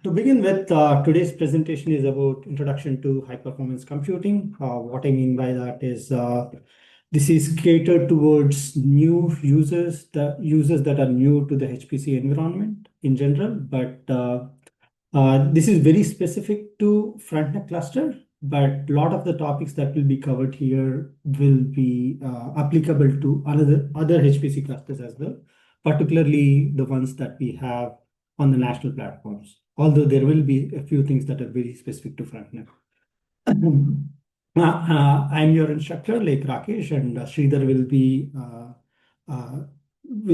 To begin with, today's presentation is about introduction to high-performance computing. What I mean by that is this is catered towards new users, the users that are new to the HPC environment in general, but this is very specific to Frontenac cluster, but a lot of the topics that will be covered here will be applicable to other HPC clusters as well, particularly the ones that we have on the national platforms, although there will be a few things that are very specific to Frontenac. I'm your instructor, like Rakesh, and Sridhar will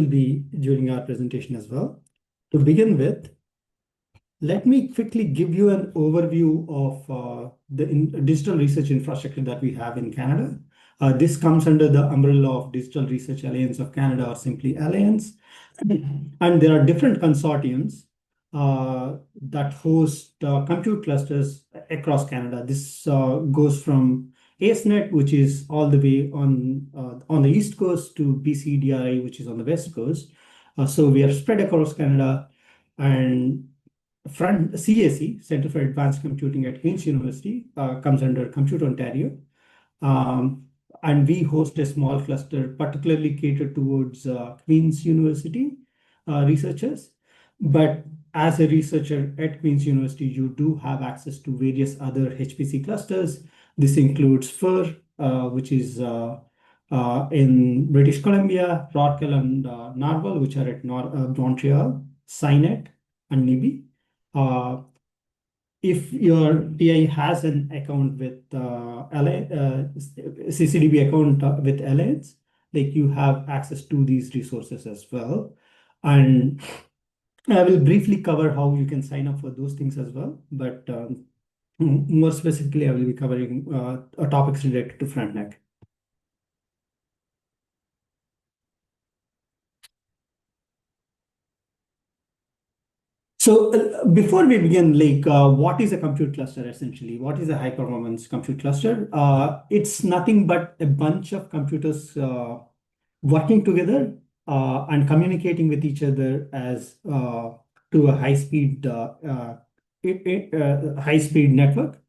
be during our presentation as well. To begin with, let me quickly give you an overview of the digital research infrastructure that we have in Canada. This comes under the umbrella of Digital Research Alliance of Canada, or simply Alliance. And there are different consortiums that host compute clusters across Canada. This goes from AceNet, which is all the way on the east coast, to BCDRI, which is on the west coast. So we are spread across Canada, and CAC, Centre for Advanced Computing at Queen's University, comes under Compute Ontario. And we host a small cluster particularly catered towards Queen's University researchers. But as a researcher at Queen's University, you do have access to various other HPC clusters. This includes FIR, which is in British Columbia, Rockall and Narwhal, which are at Montreal, CyNet, and NIBI. If your PI has an account with CCDB account with Alliance, like, you have access to these resources as well. And I will briefly cover how you can sign up for those things as well. But more specifically, I will be covering topics related to Frontenac. So before we begin, like, what is a compute cluster essentially? What is a high-performance compute cluster? It's nothing but a bunch of computers working together and communicating with each other as to a high-speed network,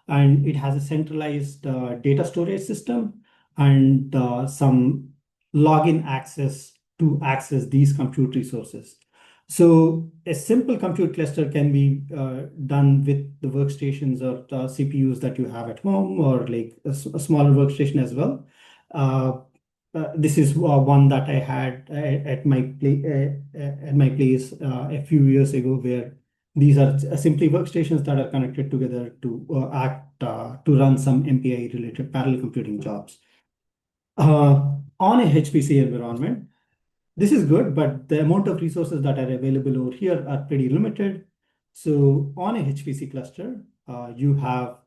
and it has a centralized data storage system and some login access to access these compute resources. So a simple compute cluster can be done with the workstations or the CPUs that you have at home, or like a smaller workstation as well. This is one that I had at my place a few years ago, where these are simply workstations that are connected together to run some MPI related parallel computing jobs. On a HPC environment, this is good, but the amount of resources that are available over here are pretty limited. So on a HPC cluster, you have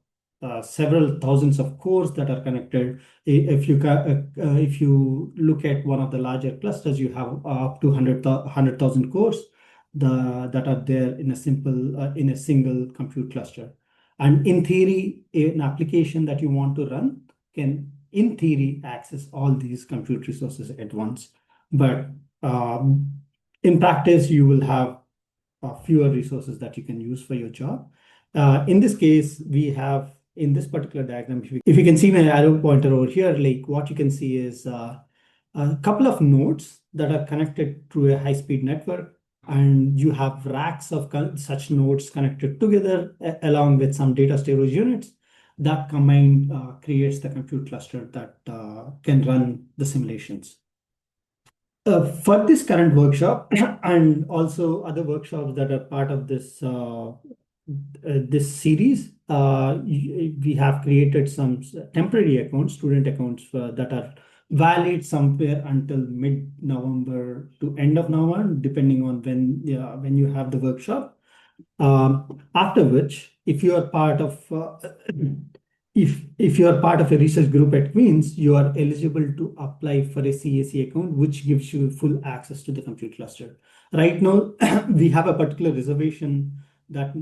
several thousands of cores that are connected. If you look at one of the larger clusters, you have up to 100,000 cores that are there in a single compute cluster. And in theory, an application that you want to run can, in theory, access all these compute resources at once. But in practice, you will have fewer resources that you can use for your job. In this case, we have, in this particular diagram, if you can see my arrow pointer over here, like, what you can see is a couple of nodes that are connected through a high-speed network, and you have racks of such nodes connected together along with some data storage units. That combined creates the compute cluster that can run the simulations. For this current workshop and also other workshops that are part of this this series, we have created some temporary accounts, student accounts that are valid somewhere until mid-November to end of November, depending on when you have the workshop. After which, if you are part of if you are part of a research group at Queen's, you are eligible to apply for a CAC account, which gives you full access to the compute cluster. Right now, we have a particular reservation that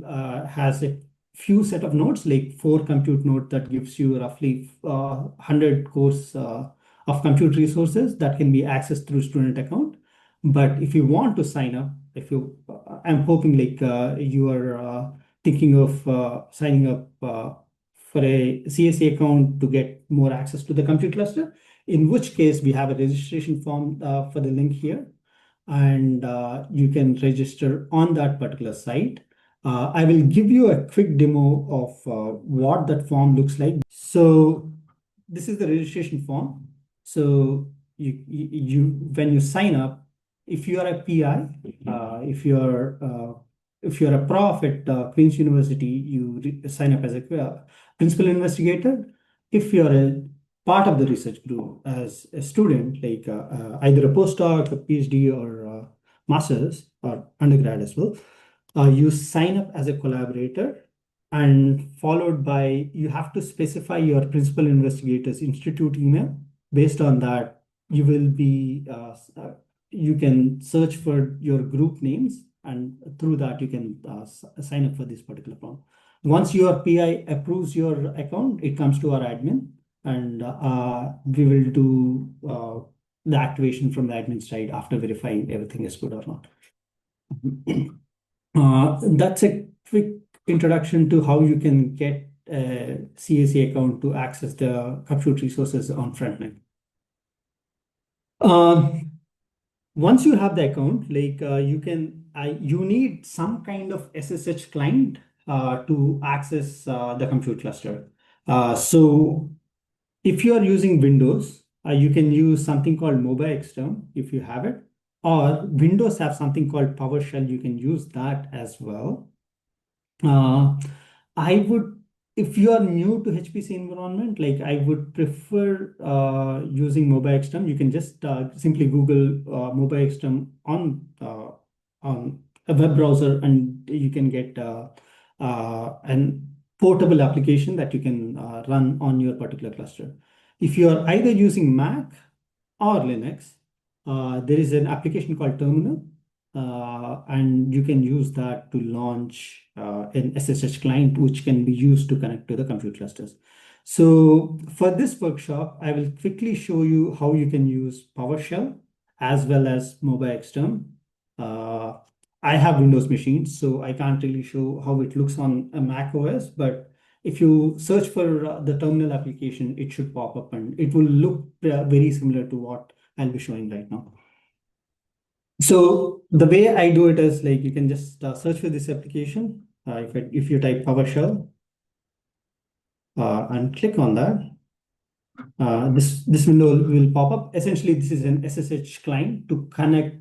has a few set of nodes, like 4 compute nodes, that gives you roughly 100 cores of compute resources that can be accessed through student account. But if you want to sign up, I'm hoping like you are thinking of signing up for a CSE account to get more access to the compute cluster, in which case we have a registration form for the link here, and you can register on that particular site. I will give you a quick demo of what that form looks like. So this is the registration form. So you when you sign up, if you are a PI, if you're a prof at Queen's University, you sign up as a principal investigator. If you're a part of the research group as a student, like either a postdoc, a PhD, or master's or undergrad as well, you sign up as a collaborator, and followed by you have to specify your principal investigators institute email. Based on that, you will be you can search for your group names, and through that you can sign up for this particular form. Once your PI approves your account, it comes to our admin, and we will do the activation from the admin side after verifying everything is good or not. That's a quick introduction to how you can get a CSE account to access the compute resources on Frontenac. Once you have the account, like you need some kind of SSH client to access the compute cluster. So if you are using Windows, you can use something called MobiXterm if you have it, or Windows have something called PowerShell. You can use that as well. I would, if you are new to HPC environment, like I would prefer using MobiXterm. You can just simply Google MobiXterm on a web browser, and you can get an portable application that you can run on your particular cluster. If you are either using Mac or Linux, there is an application called Terminal, and you can use that to launch an SSH client, which can be used to connect to the compute clusters. So for this workshop, I will quickly show you how you can use PowerShell as well as MobiXterm. I have Windows machines, so I can't really show how it looks on a Mac OS, but if you search for the terminal application, it should pop up, and it will look very similar to what I'll be showing right now. So the way I do it is like you can just search for this application. If you type PowerShell and click on that, this window will pop up. Essentially, this is an SSH client to connect.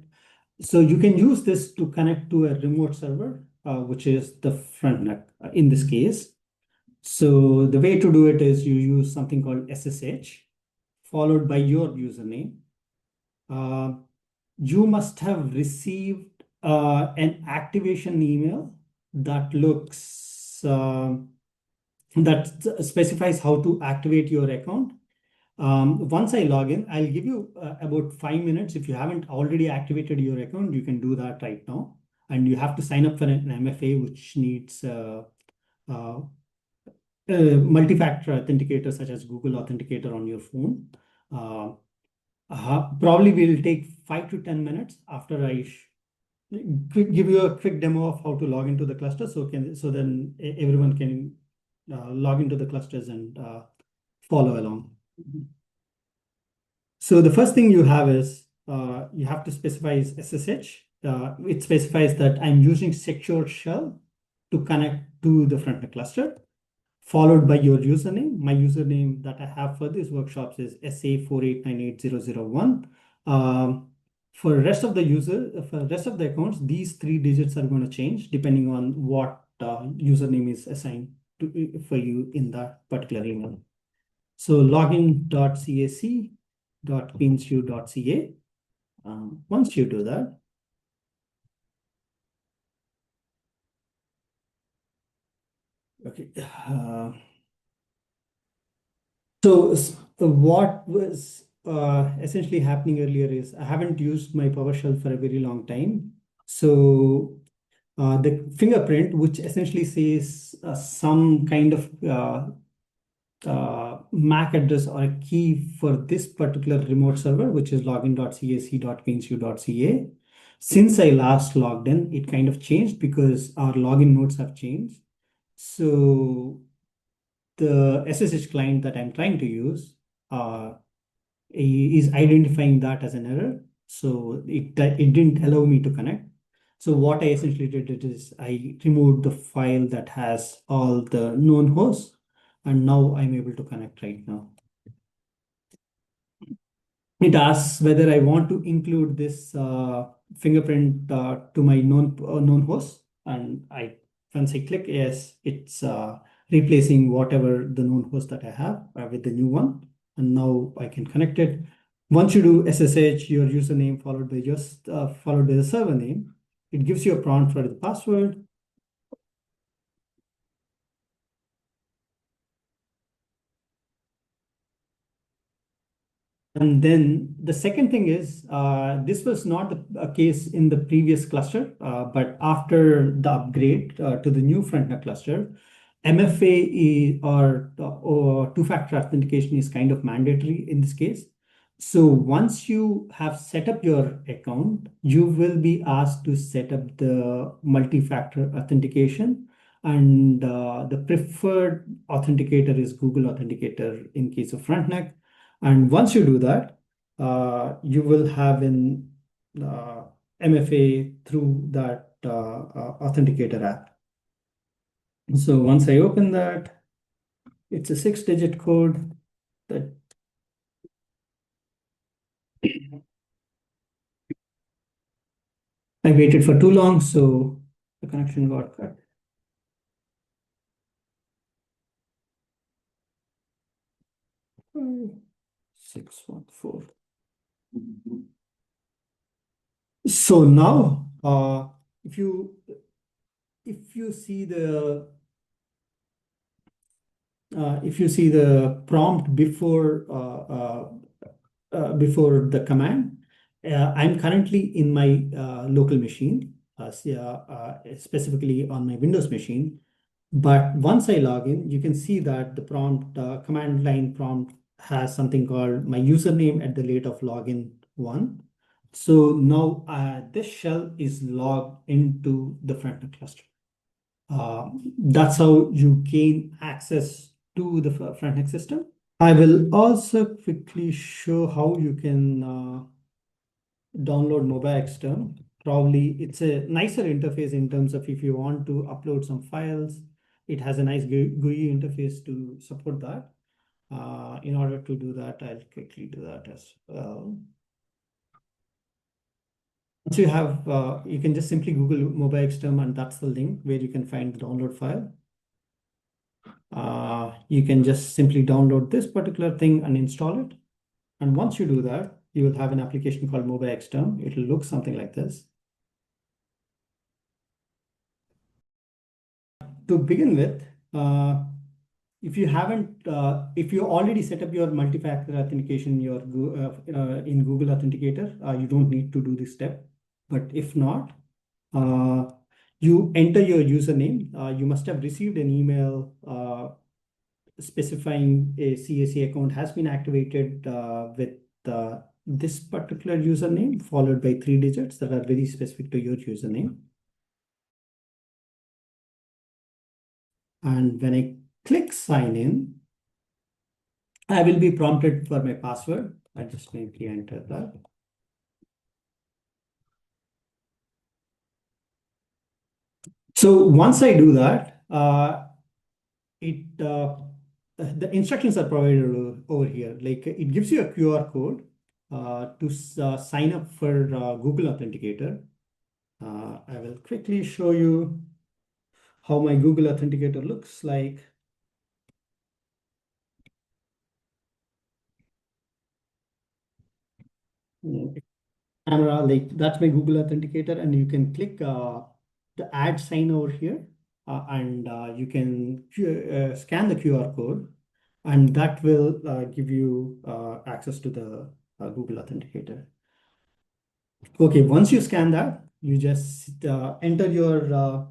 So you can use this to connect to a remote server, which is the Frontenac in this case. So the way to do it is you use something called SSH followed by your username. You must have received an activation email that looks that specifies how to activate your account. Once I log in, I'll give you about 5 minutes. If you haven't already activated your account, you can do that right now. And you have to sign up for an MFA, which needs multi-factor authenticator such as Google Authenticator on your phone. Probably will take 5 to 10 minutes after I give you a quick demo of how to log into the cluster, so then everyone can log into the clusters and follow along. So the first thing you have is you have to specify SSH. It specifies that I'm using secure shell to connect to the Frontenac cluster, followed by your username. My username that I have for these workshops is SA4898001. For the rest of the accounts, these 3 digits are going to change depending on what username is assigned for you in that particular email. So login.cac.queensu.ca. Once you do that, okay. So what was essentially happening earlier is I haven't used my PowerShell for a very long time. So the fingerprint, which essentially says some kind of MAC address or a key for this particular remote server, which is login.cac.queensu.ca. Since I last logged in, it kind of changed because our login nodes have changed. So the SSH client that I'm trying to use is identifying that as an error. So it didn't allow me to connect. So what I essentially did is I removed the file that has all the known hosts, and now I'm able to connect right now. It asks whether I want to include this fingerprint to my known host, and once I click yes, it's replacing whatever the known host that I have with the new one, and now I can connect it. Once you do SSH, your username followed by the server name, it gives you a prompt for the password. And then the second thing is, this was not a case in the previous cluster, but after the upgrade to the new Frontenac cluster, or two-factor authentication is kind of mandatory in this case. So once you have set up your account, you will be asked to set up the multi-factor authentication. And the preferred authenticator is Google Authenticator in case of Frontenac. And once you do that, you will have an MFA through that authenticator app. So once I open that, it's a 6-digit code that I waited for too long, so the connection got cut. 614. So now, if you see the prompt before the command, I'm currently in my local machine, specifically on my Windows machine. But once I log in, you can see that the prompt, command line prompt has something called my username at the rate of login 1. So now this shell is logged into the Frontenac cluster. That's how you gain access to the Frontenac system. I will also quickly show how you can download MobiXterm. Probably it's a nicer interface in terms of if you want to upload some files, it has a nice GUI interface to support that. In order to do that, I'll quickly do that as well. Once you have, you can just simply Google MobiXterm, and that's the link where you can find the download file. You can just simply download this particular thing and install it. And once you do that, you will have an application called MobiXterm. It will look something like this. To begin with, if you already set up your multi-factor authentication in Google Authenticator, you don't need to do this step. But if not, you enter your username. You must have received an email specifying a CAC account has been activated with this particular username, followed by 3 digits that are very specific to your username. And when I click sign in, I will be prompted for my password. I just maybe enter that. So once I do that, the instructions are provided over here. Like it gives you a QR code to sign up for Google Authenticator. I will quickly show you how my Google Authenticator looks like. Camera, like that's my Google Authenticator, and you can click the add sign over here, and you can scan the QR code, and that will give you access to the Google Authenticator. Okay, once you scan that, you just enter the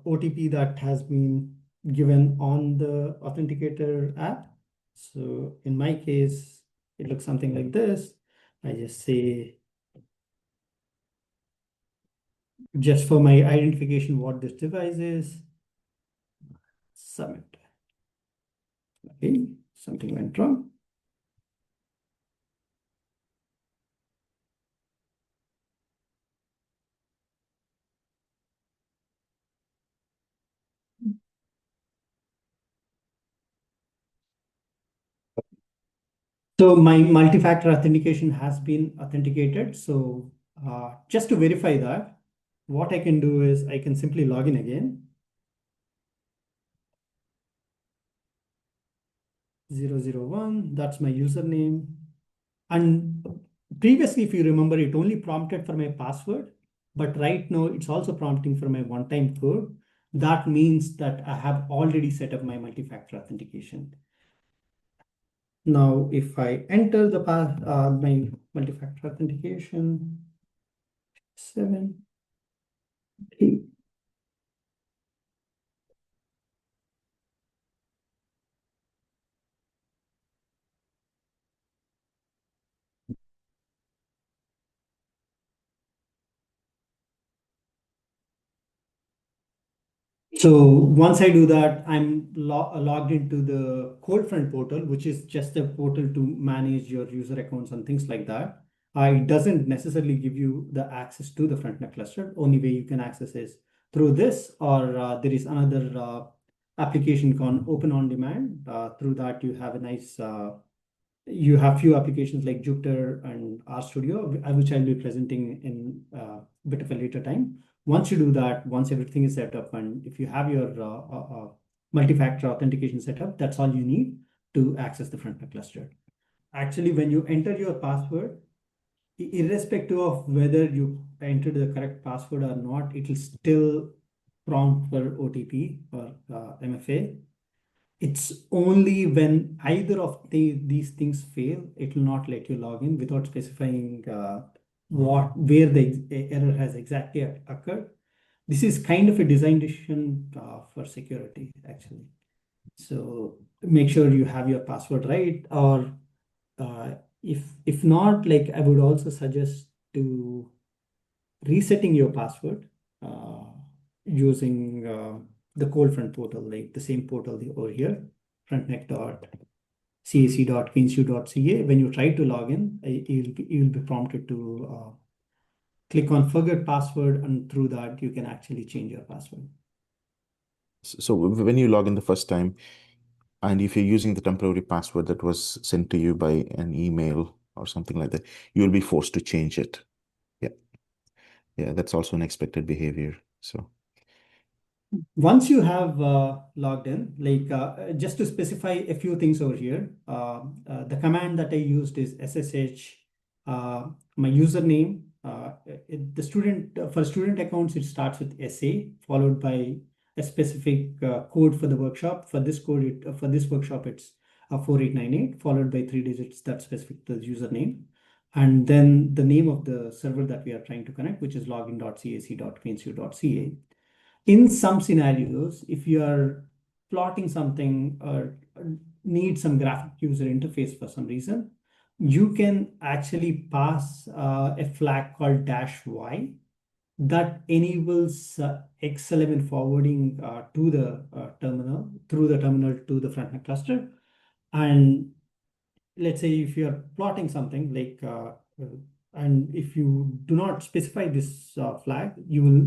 OTP that has been given on the Authenticator app. So in my case, it looks something like this. I just say, just for my identification, what this device is, submit. Okay, something went wrong. So my multi-factor authentication has been authenticated. So just to verify that, what I can do is I can simply log in again. 001, that's my username. And previously, if you remember, it only prompted for my password, but right now it's also prompting for my one-time code. That means that I have already set up my multi-factor authentication. Now, if I enter the my multi-factor authentication, 7, 8. So once I do that, I'm logged into the CodeFront portal, which is just a portal to manage your user accounts and things like that. It doesn't necessarily give you the access to the Frontenac cluster. Only way you can access is through this, or there is another application called Open on Demand. Through that, you have a nice you have few applications like Jupyter and RStudio, which I'll be presenting in a bit of a later time. Once you do that, once everything is set up, and if you have your multi-factor authentication set up, that's all you need to access the Frontenac cluster. Actually, when you enter your password, irrespective of whether you entered the correct password or not, it will still prompt for OTP or MFA. It's only when either of these things fail, it will not let you log in without specifying where the error has exactly occurred. This is kind of a design decision for security, actually. So make sure you have your password right, or if not, like I would also suggest to resetting your password using the CodeFront portal, like the same portal over here, frontneck.cac.queensu.ca. When you try to log in, you'll be prompted to click on forget password, and through that, you can actually change your password. So when you log in the first time, and if you're using the temporary password that was sent to you by an email or something like that, you'll be forced to change it. Yeah. Yeah, that's also an expected behavior. So Once you have logged in, like just to specify a few things over here, the command that I used is SSH, my username. The student for student accounts, it starts with SA followed by a specific code for the workshop. For this for this workshop, it's 4898 followed by 3 digits that's specific to the username, and then the name of the server that we are trying to connect, which is login.cac.queensu.ca. In some scenarios, if you are plotting something or need some graphic user interface for some reason, you can actually pass a flag called -y that enables X11 forwarding to the terminal, through the terminal to the Frontenac cluster. And let's say if you're plotting something like and if you do not specify this flag, you will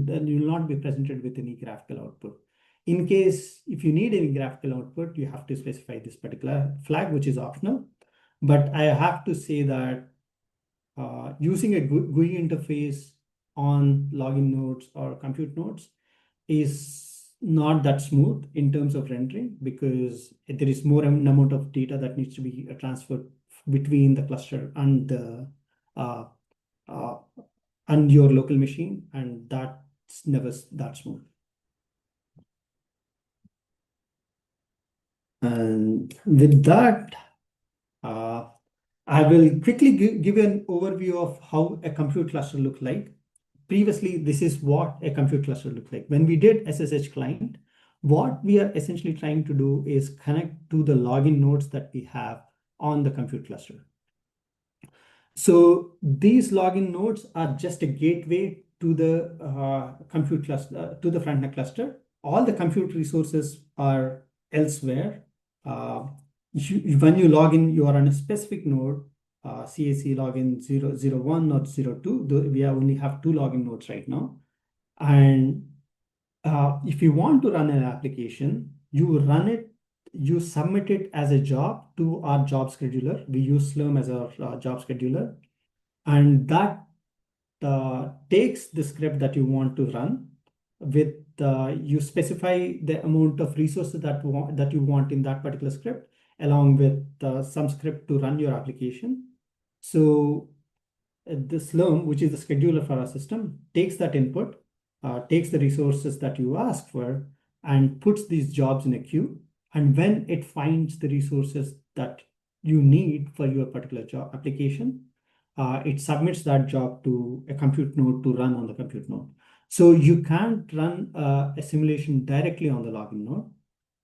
not be presented with any graphical output. In case if you need any graphical output, you have to specify this particular flag, which is optional. But I have to say that using a GUI interface on login nodes or compute nodes is not that smooth in terms of rendering, because there is more amount of data that needs to be transferred between the cluster and the uh, uh, and your local machine, and that's never that smooth. And with that, I will quickly give an overview of how a compute cluster looks like. Previously, this is what a compute cluster looks like. When we did SSH client, what we are essentially trying to do is connect to the login nodes that we have on the compute cluster. So these login nodes are just a gateway to the compute cluster, to the Frontenac cluster. All the compute resources are elsewhere. When you log in, you are on a specific node, CAC login 001 or 02. We only have two login nodes right now. And if you want to run an application, you run it, you submit it as a job to our job scheduler. We use Slurm as our job scheduler, and that takes the script that you want to run with you specify the amount of resources that you want in that particular script, along with some script to run your application. So the Slurm, which is the scheduler for our system, takes that input, takes the resources that you ask for, and puts these jobs in a queue. And when it finds the resources that you need for your particular job application, it submits that job to a compute node to run on the compute node. So you can't run a simulation directly on the login node,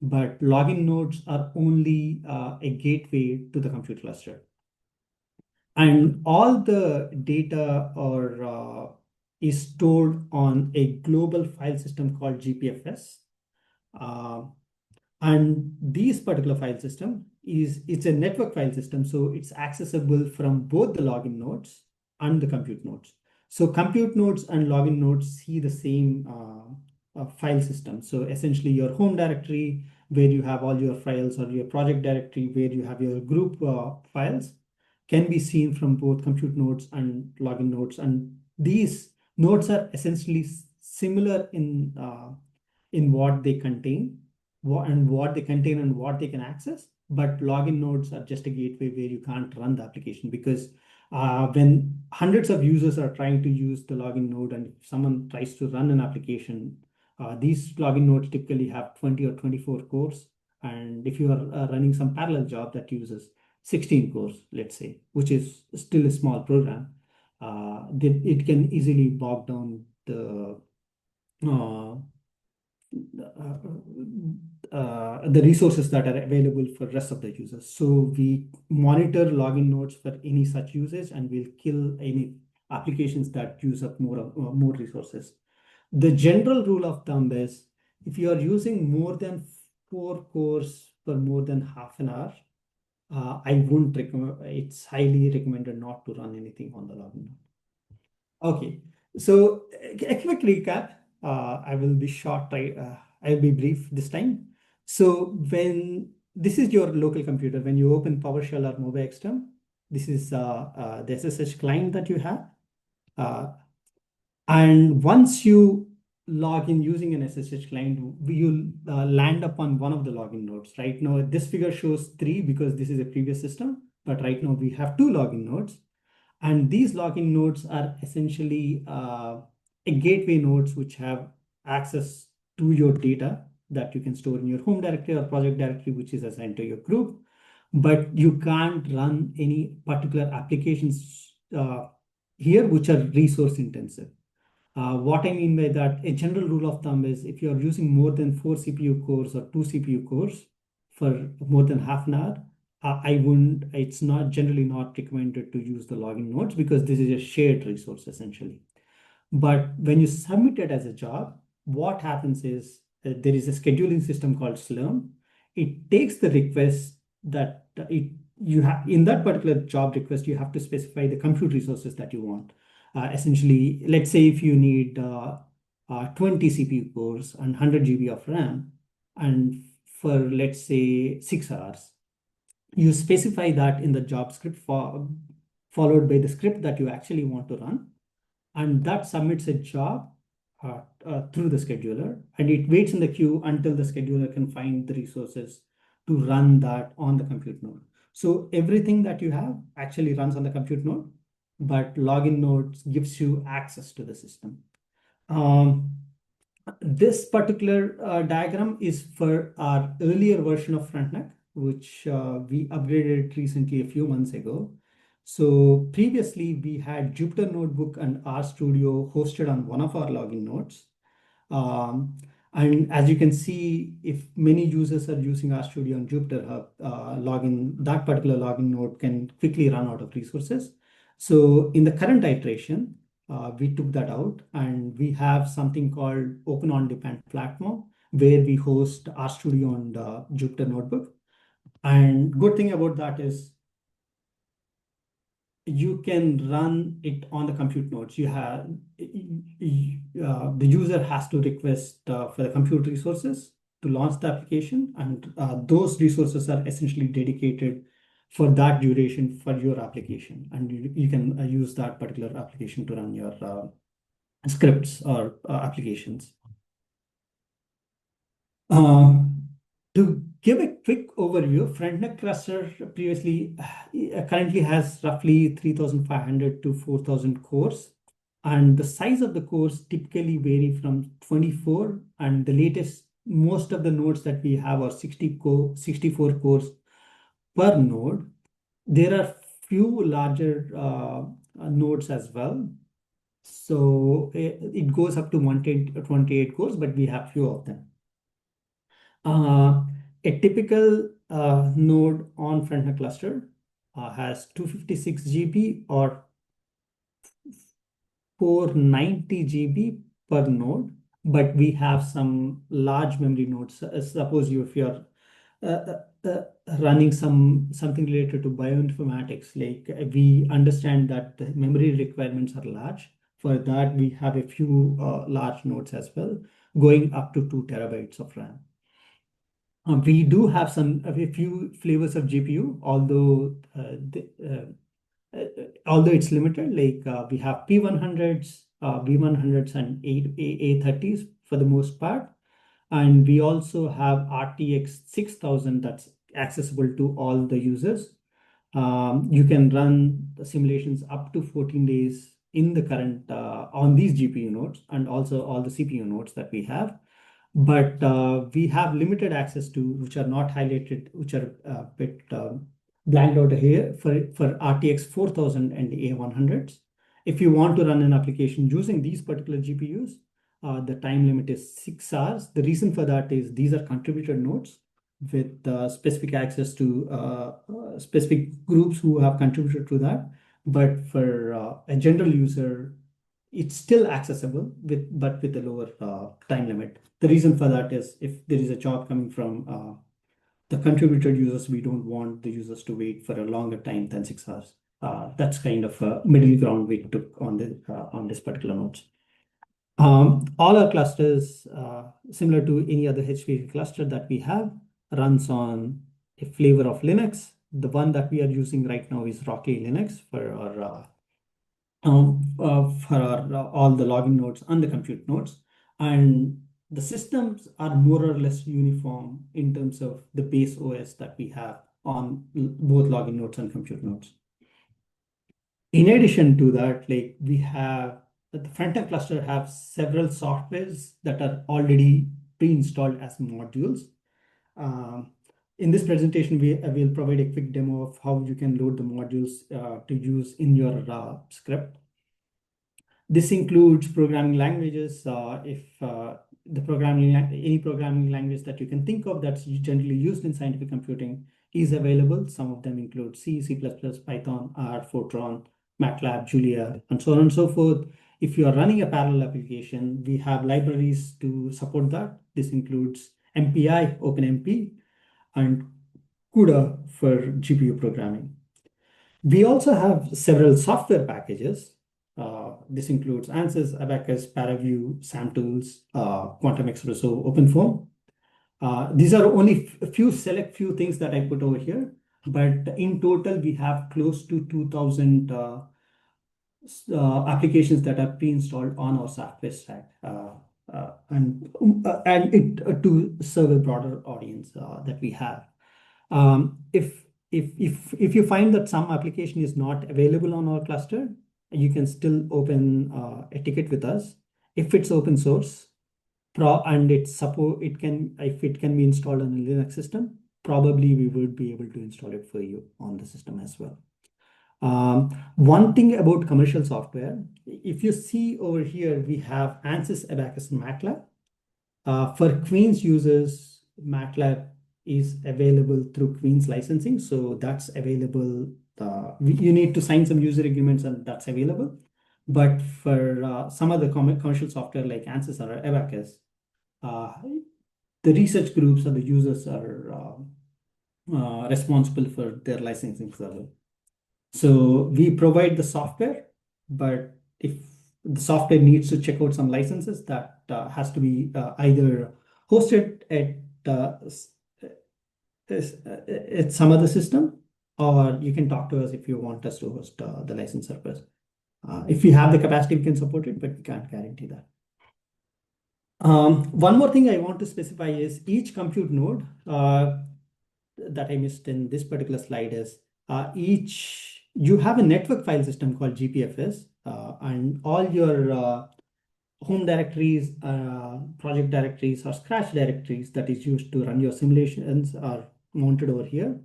but login nodes are only a gateway to the compute cluster. And all the data is stored on a global file system called GPFS. And this particular file system it's a network file system, so it's accessible from both the login nodes and the compute nodes. So compute nodes and login nodes see the same file system. So essentially your home directory where you have all your files, or your project directory where you have your group files, can be seen from both compute nodes and login nodes. And these nodes are essentially similar in what they contain, and what they contain and what they can access. But login nodes are just a gateway where you can't run the application, because when hundreds of users are trying to use the login node, and if someone tries to run an application, these login nodes typically have 20 or 24 cores. And if you are running some parallel job that uses 16 cores, let's say, which is still a small program, then it can easily bog down the resources that are available for rest of the users. So we monitor login nodes for any such usage, and we'll kill any applications that use up more resources. The general rule of thumb is, if you are using more than 4 cores for more than half an hour, I wouldn't recommend. It's highly recommended not to run anything on the login node. Okay, so a quick recap. I will be short. I'll be brief this time. So when this is your local computer, when you open PowerShell or MobaXterm, this is the SSH client that you have. And once you log in using an SSH client, you'll land upon one of the login nodes. Right now, this figure shows 3 because this is a previous system, but right now we have 2 login nodes. And these login nodes are essentially a gateway nodes which have access to your data that you can store in your home directory or project directory, which is assigned to your group. But you can't run any particular applications here which are resource intensive. What I mean by that, a general rule of thumb is, if you're using more than 4 CPU cores or 2 CPU cores for more than half an hour, it's not generally not recommended to use the login nodes, because this is a shared resource essentially. But when you submit it as a job, what happens is there is a scheduling system called Slurm. It takes the request that you have in that particular job request, you have to specify the compute resources that you want. Essentially, let's say if you need 20 CPU cores and 100 GB of RAM, and for let's say 6 hours, you specify that in the job script followed by the script that you actually want to run, and that submits a job through the scheduler, and it waits in the queue until the scheduler can find the resources to run that on the compute node. So everything that you have actually runs on the compute node, but login nodes gives you access to the system. This particular diagram is for our earlier version of Frontenac, which we upgraded recently a few months ago. So previously we had Jupyter Notebook and RStudio hosted on one of our login nodes. And as you can see, if many users are using RStudio and Jupyter Hub, that particular login node can quickly run out of resources. So in the current iteration, we took that out and we have something called Open On-Demand platform where we host RStudio on the Jupyter Notebook. And good thing about that is you can run it on the compute nodes. You have the user has to request for the compute resources to launch the application, and those resources are essentially dedicated for that duration for your application, and you can use that particular application to run your scripts or applications. To give a quick overview, Frontenac cluster currently has roughly 3,500 to 4,000 cores, and the size of the cores typically vary from 24, and the latest, most of the nodes that we have are 64 cores per node. There are few larger nodes as well. So it goes up to 128 cores, but we have few of them. A typical node on Frontenac cluster has 256 GB or 490 GB per node, but we have some large memory nodes. Suppose if you're running something related to bioinformatics, like we understand that the memory requirements are large. For that, we have a few large nodes as well, going up to 2 terabytes of RAM. We do have a few flavors of GPU, although it's limited. Like we have P100s, B100s, and A30s for the most part, and we also have RTX 6000 that's accessible to all the users. You can run the simulations up to 14 days in the current on these GPU nodes and also all the CPU nodes that we have. But we have limited access to, which are not highlighted, which are a bit blanked out here for RTX 4000 and A100s. If you want to run an application using these particular GPUs, the time limit is 6 hours. The reason for that is these are contributor nodes with specific access to specific groups who have contributed to that. But for a general user, it's still accessible but with a lower time limit. The reason for that is if there is a job coming from the contributed users, we don't want the users to wait for a longer time than 6 hours. That's kind of a middle ground we took on this particular nodes. All our clusters, similar to any other HPC cluster that we have, runs on a flavor of Linux. The one that we are using right now is Rocky Linux for all the logging nodes and the compute nodes. And the systems are more or less uniform in terms of the base OS that we have on both logging nodes and compute nodes. In addition to that, like we have the Frontenac cluster have several softwares that are already pre-installed as modules. In this presentation, we will provide a quick demo of how you can load the modules to use in your script. This includes programming languages. If any programming language that you can think of that's generally used in scientific computing is available. Some of them include C, C++, Python, R, Fortran, MATLAB, Julia, and so on and so forth. If you are running a parallel application, we have libraries to support that. This includes MPI, OpenMP, and CUDA for GPU programming. We also have several software packages. This includes ANSYS, Abacus, ParaView, SAMTools, Quantum Espresso, OpenFOAM. These are only a few things that I put over here, but in total, we have close to 2,000 applications that are pre-installed on our software stack, and it to serve a broader audience that we have. If you find that some application is not available on our cluster, you can still open a ticket with us. If it's open source, and if it can be installed on a Linux system, probably we would be able to install it for you on the system as well. One thing about commercial software, if you see over here, we have ANSYS, Abacus, and MATLAB. For Queen's users, MATLAB is available through Queen's licensing, so that's available you need to sign some user agreements, and that's available. But for some other commercial software like Ansys or Abacus, the research groups or the users are responsible for their licensing server. So we provide the software, but if the software needs to check out some licenses, that has to be either hosted at some other system, or you can talk to us if you want us to host the license servers. If we have the capacity, we can support it, but we can't guarantee that. One more thing I want to specify is each compute node that I missed in this particular slide is you have a network file system called GPFS, and all your home directories, project directories, or scratch directories that is used to run your simulations are mounted over here.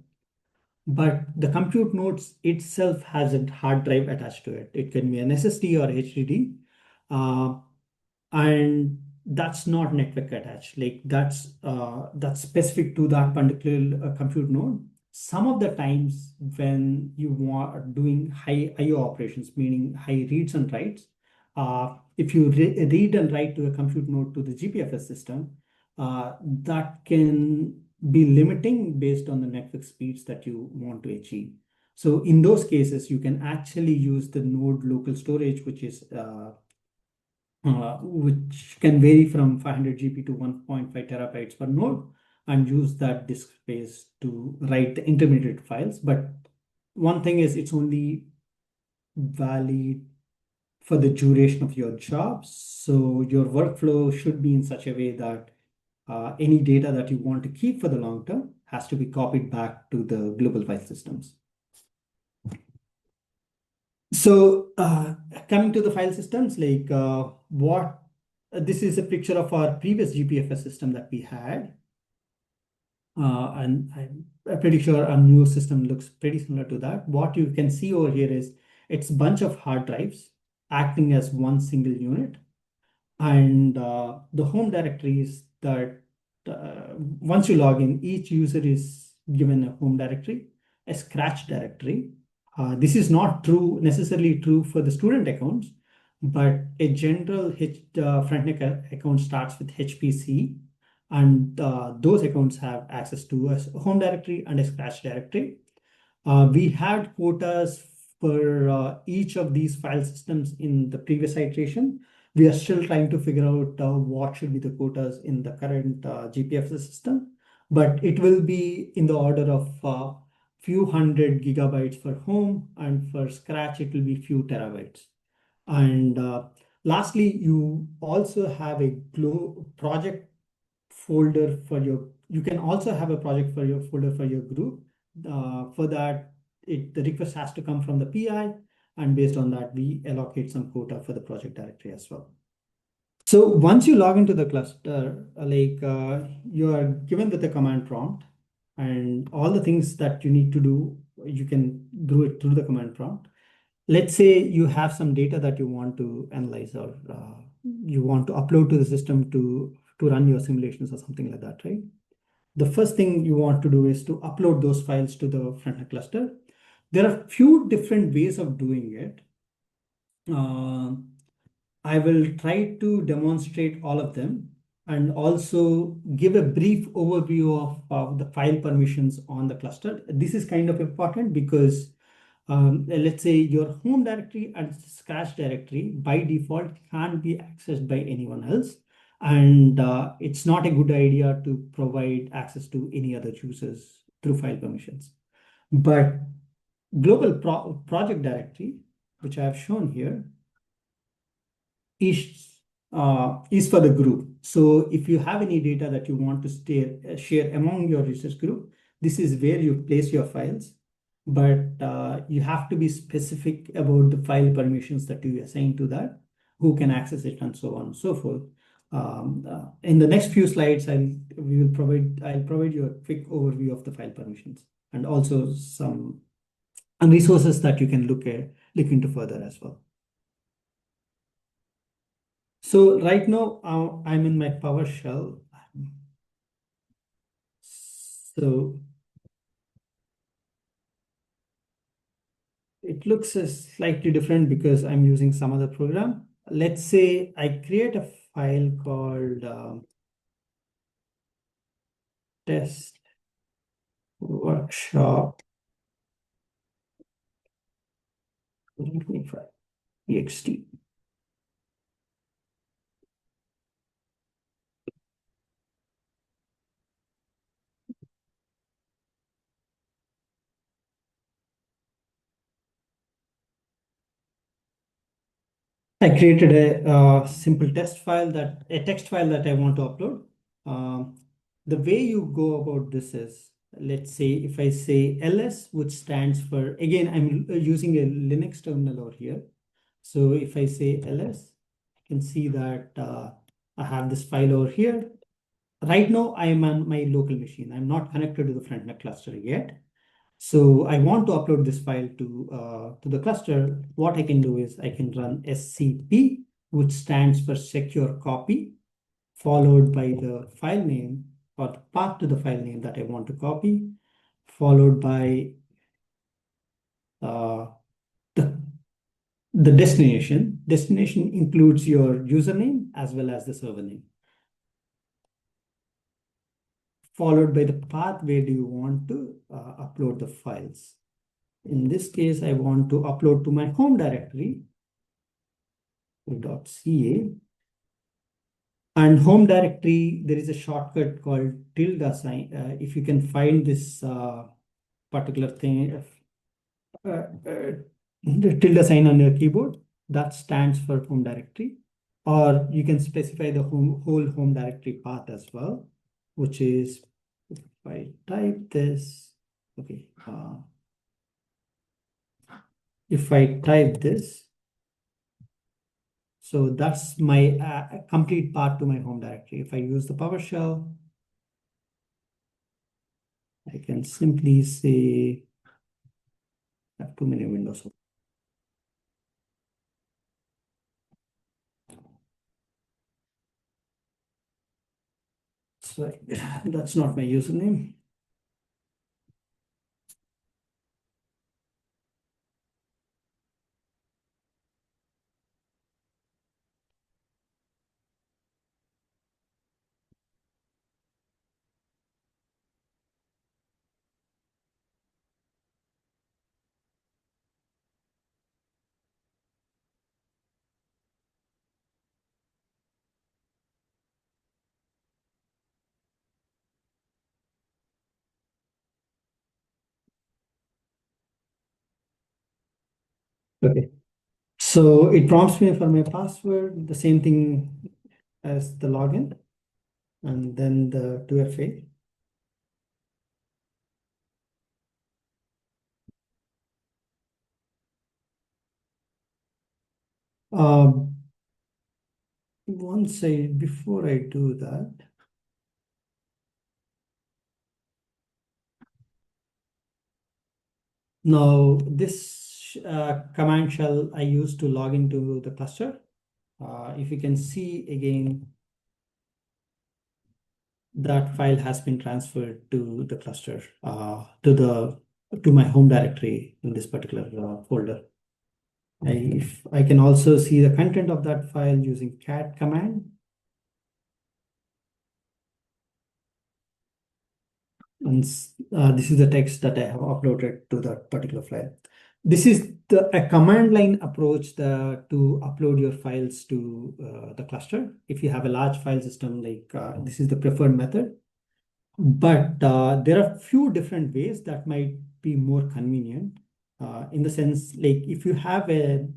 But the compute nodes itself has a hard drive attached to it. It can be an SSD or HDD, and that's not network attached. Like that's specific to that particular compute node. Some of the times when you are doing high IO operations, meaning high reads and writes, if you read and write to a compute node to the GPFS system, that can be limiting based on the network speeds that you want to achieve. So in those cases, you can actually use the node local storage, which can vary from 500 GB to 1.5 terabytes per node, and use that disk space to write the intermediate files. But one thing is, it's only valid for the duration of your job. So your workflow should be in such a way that any data that you want to keep for the long term has to be copied back to the global file systems. So coming to the file systems, like this is a picture of our previous GPFS system that we had. And I'm pretty sure our new system looks pretty similar to that. What you can see over here is it's a bunch of hard drives acting as one single unit. And the home directories that once you log in, each user is given a home directory, a scratch directory. This is not necessarily true for the student accounts, but a general Frontenac account starts with HPC, and those accounts have access to a home directory and a scratch directory. We had quotas for each of these file systems in the previous iteration. We are still trying to figure out what should be the quotas in the current GPFS system, but it will be in the order of few hundred gigabytes for home, and for scratch, it will be few terabytes. And lastly, you also have a project folder you can also have a project for your folder for your group. For that, the request has to come from the PI, and based on that, we allocate some quota for the project directory as well. So once you log into the cluster, you are given with a command prompt, and all the things that you need to do, you can do it through the command prompt. Let's say you have some data that you want to analyze, or you want to upload to the system to run your simulations or something like that, right? The first thing you want to do is to upload those files to the Frontenac cluster. There are a few different ways of doing it. I will try to demonstrate all of them and also give a brief overview of the file permissions on the cluster. This is kind of important because let's say your home directory and scratch directory by default can't be accessed by anyone else. And it's not a good idea to provide access to any other users through file permissions. But global project directory, which I have shown here, is for the group. So if you have any data that you want to share among your research group, this is where you place your files. But you have to be specific about the file permissions that you assign to that, who can access it, and so on and so forth. In the next few slides, I'll provide you a quick overview of the file permissions, and also some resources that you can look into further as well. So right now, I'm in my PowerShell. So it looks slightly different because I'm using some other program. Let's say I create a file called test workshop 2025 txt. I created a simple text file a text file that I want to upload. The way you go about this is, let's say if I say ls, which stands for, again, I'm using a Linux terminal over here. So if I say ls, you can see that I have this file over here. Right now, I am on my local machine. I'm not connected to the Frontenac cluster yet. So I want to upload this file to the cluster. What I can do is I can run scp, which stands for secure copy, followed by the file name or the path to the file name that I want to copy, followed by uh, the, the destination. Destination includes your username as well as the server name, followed by the path where do you want to upload the files. In this case, I want to upload to my home directory, .ca. And home directory, there is a shortcut called tilde sign. If you can find this particular thing, the tilde sign on your keyboard, that stands for home directory. Or you can specify the whole home directory path as well, which is, if I type this, okay. If I type this, so that's my complete path to my home directory. If I use the PowerShell, I can simply say, I have too many windows. So that's not my username. Okay. So it prompts me for my password, the same thing as the login, and then the 2FA. Before I do that, now this command shell I use to log into the cluster. If you can see again, that file has been transferred to the cluster, to my home directory in this particular folder. If I can also see the content of that file using cat command. And this is the text that I have uploaded to that particular file. This is a command line approach to upload your files to the cluster. If you have a large file system, like this is the preferred method. But there are few different ways that might be more convenient. In the sense, like if you have a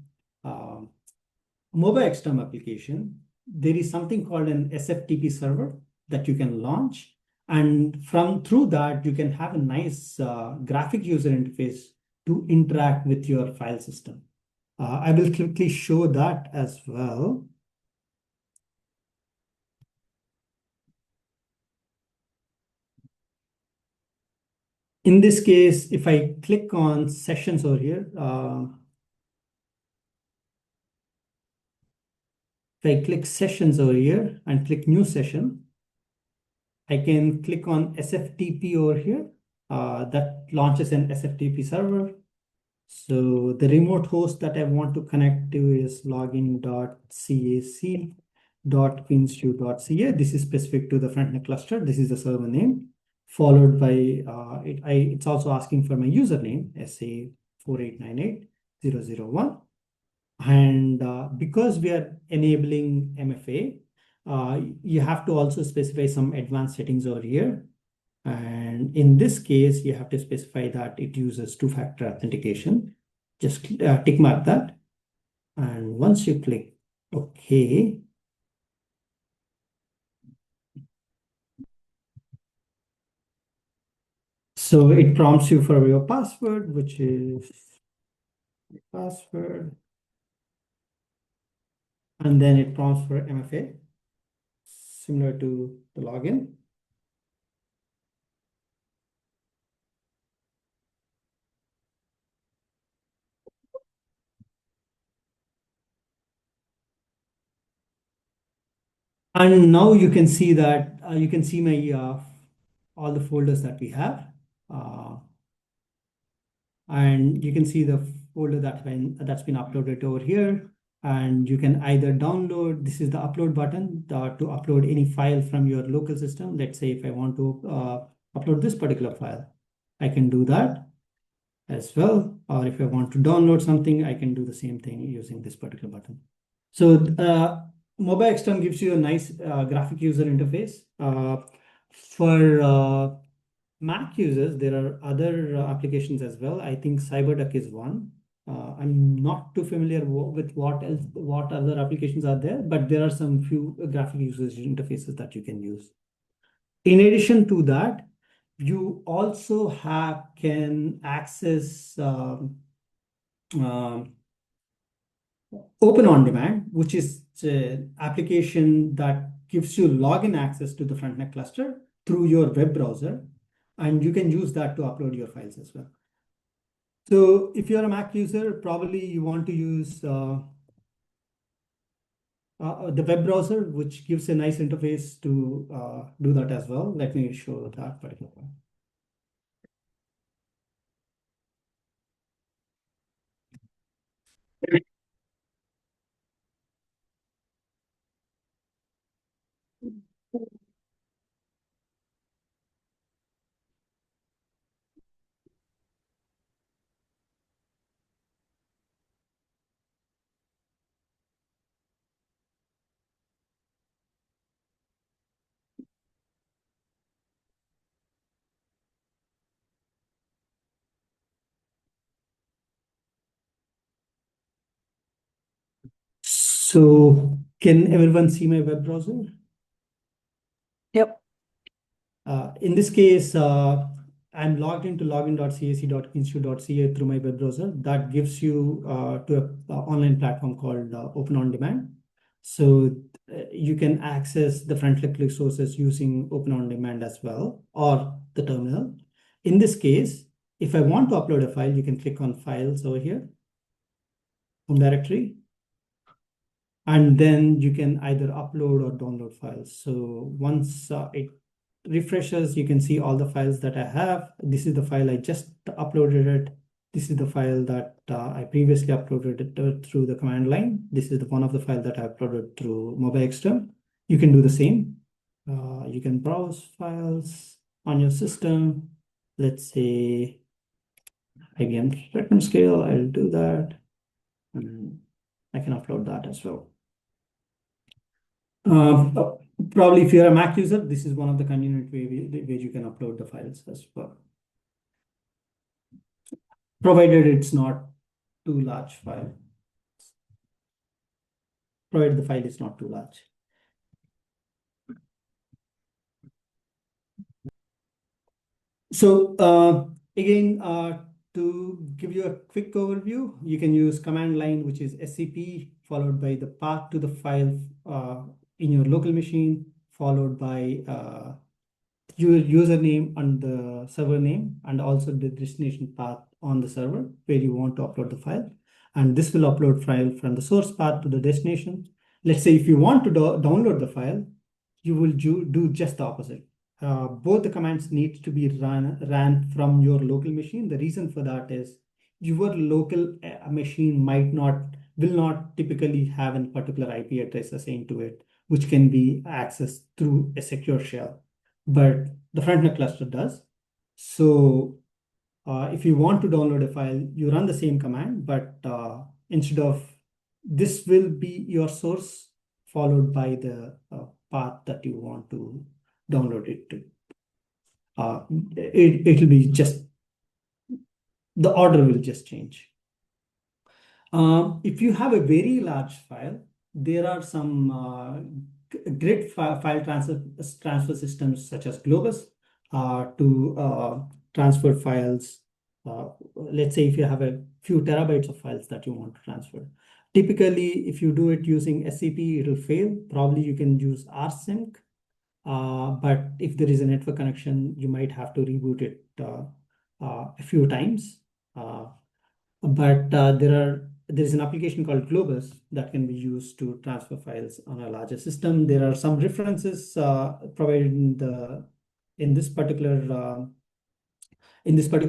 mobile external application, there is something called an SFTP server that you can launch. And through that, you can have a nice graphic user interface to interact with your file system. I will quickly show that as well. In this case, if I click on sessions over here, if I click sessions over here and click new session, I can click on SFTP over here. That launches an SFTP server. So the remote host that I want to connect to is login.cac.queenstu.ca. This is specific to the Frontenac cluster. This is the server name, followed by it's also asking for my username, SA4898001. And because we are enabling MFA, you have to also specify some advanced settings over here. And in this case, you have to specify that it uses two-factor authentication. Just tick mark that. And once you click OK, so it prompts you for your password, which is password. And then it prompts for MFA, similar to the login. And now you can see that you can see my all the folders that we have. And you can see the folder that's been uploaded over here. And you can either download, this is the upload button to upload any file from your local system. Let's say if I want to upload this particular file, I can do that as well. Or if I want to download something, I can do the same thing using this particular button. So Mobile Extern gives you a nice graphic user interface. For Mac users, there are other applications as well. I think CyberDuck is one. I'm not too familiar with what other applications are there, but there are some few graphic user interfaces that you can use. In addition to that, you also can access Open on Demand, which is an application that gives you login access to the Frontenac cluster through your web browser, and you can use that to upload your files as well. So if you're a Mac user, probably you want to use the web browser, which gives a nice interface to do that as well. Let me show that particular one. So can everyone see my web browser? Yep. In this case, I'm logged into login.cac.institute.ca through my web browser. That gives you to an online platform called Open on Demand. So you can access the Frontenac resources using Open on Demand as well, or the terminal. In this case, if I want to upload a file, you can click on Files over here, Home Directory. And then you can either upload or download files. So once it refreshes, you can see all the files that I have. This is the file I just uploaded it. This is the file that I previously uploaded it through the command line. This is one of the files that I uploaded through Mobile Extern. You can do the same. You can browse files on your system. Let's say IBM Spectrum Scale. I'll do that. And I can upload that as well. Probably if you're a Mac user, this is one of the convenient ways you can upload the files as well. Provided it's not too large file. Provided the file is not too large. So again, to give you a quick overview, you can use command line, which is SCP, followed by the path to the file in your local machine, followed by your username and the server name, and also the destination path on the server where you want to upload the file. And this will upload file from the source path to the destination. Let's say if you want to download the file, you will do just the opposite. Both the commands need to be ran from your local machine. The reason for that is your local machine will not typically have a particular IP address assigned to it, which can be accessed through a secure shell. But the Frontenac cluster does. So if you want to download a file, you run the same command, but instead of this will be your source followed by the path that you want to download it to. It will be just, the order will just change. If you have a very large file, there are some great file transfer systems such as Globus to transfer files. Let's say if you have a few terabytes of files that you want to transfer. Typically, if you do it using SCP, it will fail. Probably you can use rsync. But if there is a network connection, you might have to reboot it a few times. But there is an application called Globus that can be used to transfer files on a larger system. There are some references provided in this particular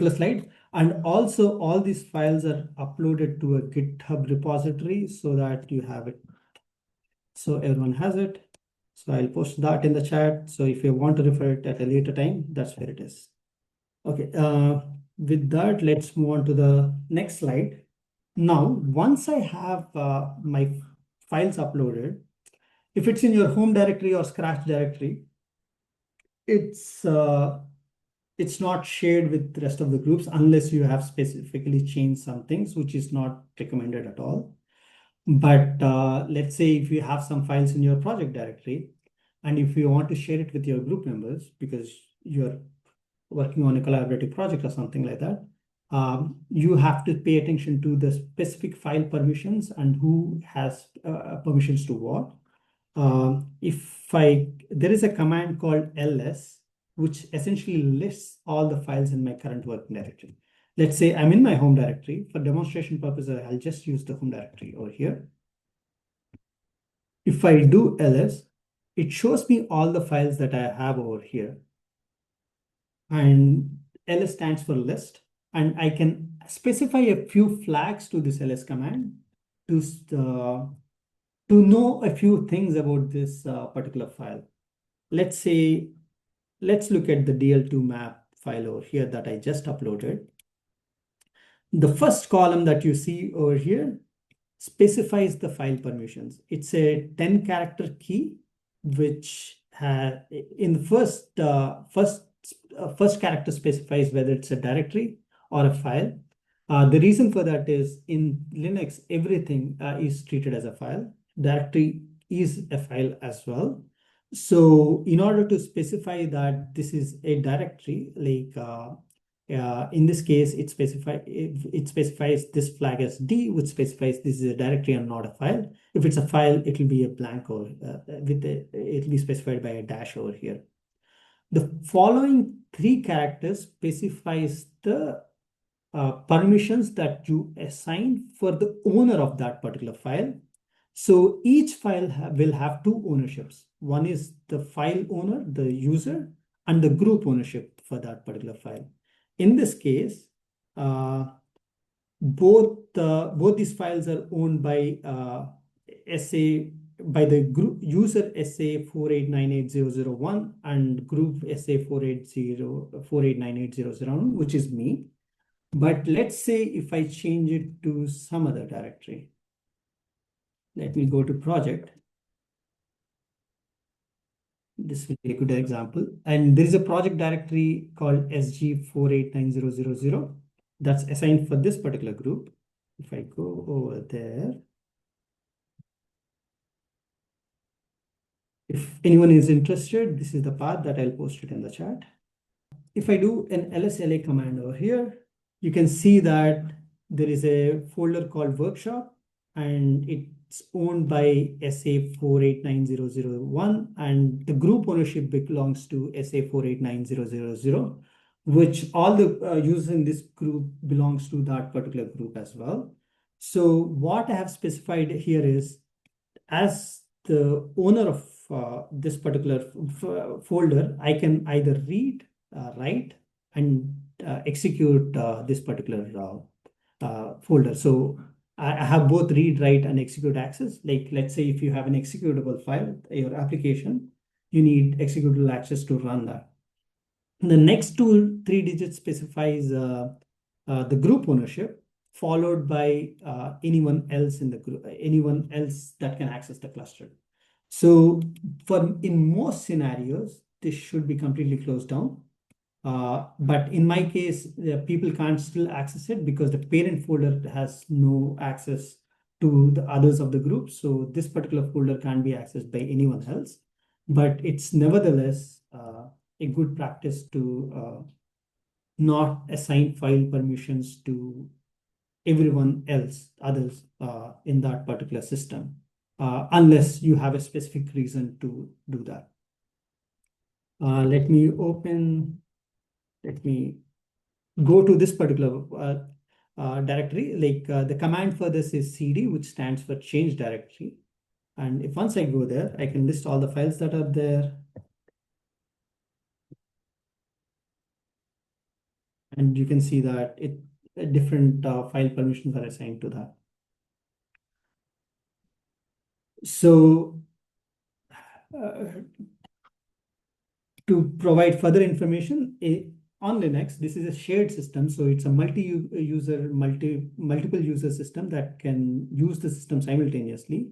slide, and also all these files are uploaded to a GitHub repository so that you have it, so everyone has it. So I'll post that in the chat. So if you want to refer it at a later time, that's where it is. Okay. With that, let's move on to the next slide. Now, once I have my files uploaded, if it's in your home directory or scratch directory, it's not shared with the rest of the groups unless you have specifically changed some things, which is not recommended at all. But let's say if you have some files in your project directory, and if you want to share it with your group members because you're working on a collaborative project or something like that, you have to pay attention to the specific file permissions and who has permissions to what. There is a command called ls, which essentially lists all the files in my current working directory. Let's say I'm in my home directory. For demonstration purposes, I'll just use the home directory over here. If I do ls, it shows me all the files that I have over here. And ls stands for list. And I can specify a few flags to this ls command to know a few things about this particular file. Let's look at the DL2 map file over here that I just uploaded. The first column that you see over here specifies the file permissions. It's a 10-character key, which in the first character specifies whether it's a directory or a file. The reason for that is in Linux, everything is treated as a file. Directory is a file as well. So in order to specify that this is a directory, like in this case, it specifies this flag as D, which specifies this is a directory and not a file. If it's a file, it will be a blank or it will be specified by a dash over here. The following 3 characters specifies the permissions that you assign for the owner of that particular file. So each file will have 2 ownerships. One is the file owner, the user, and the group ownership for that particular file. In this case, both these files are owned by the group user SA4898001 and group SA4898001, which is me. But let's say if I change it to some other directory. Let me go to project. This will be a good example. And there is a project directory called SG489000 that's assigned for this particular group. If I go over there, if anyone is interested, this is the path that I'll post it in the chat. If I do an lsla command over here, you can see that there is a folder called workshop, and it's owned by SA489001, and the group ownership belongs to SA489000, which all the users in this group belongs to that particular group as well. So what I have specified here is, as the owner of this particular folder, I can either read, write, and execute this particular folder. So I have both read, write, and execute access. Like, let's say if you have an executable file, your application, you need executable access to run that. The next 3 digits specifies the group ownership, followed by anyone else in the group, anyone else that can access the cluster. So in most scenarios, this should be completely closed down. But in my case, people can't still access it because the parent folder has no access to the others of the group. So this particular folder can't be accessed by anyone else. But it's nevertheless a good practice to not assign file permissions to everyone else, others in that particular system, unless you have a specific reason to do that. Let me go to this particular directory. Like the command for this is cd, which stands for change directory. And if once I go there, I can list all the files that are there. And you can see that different file permissions are assigned to that. So to provide further information, on Linux, this is a shared system. So it's a multiple user system that can use the system simultaneously.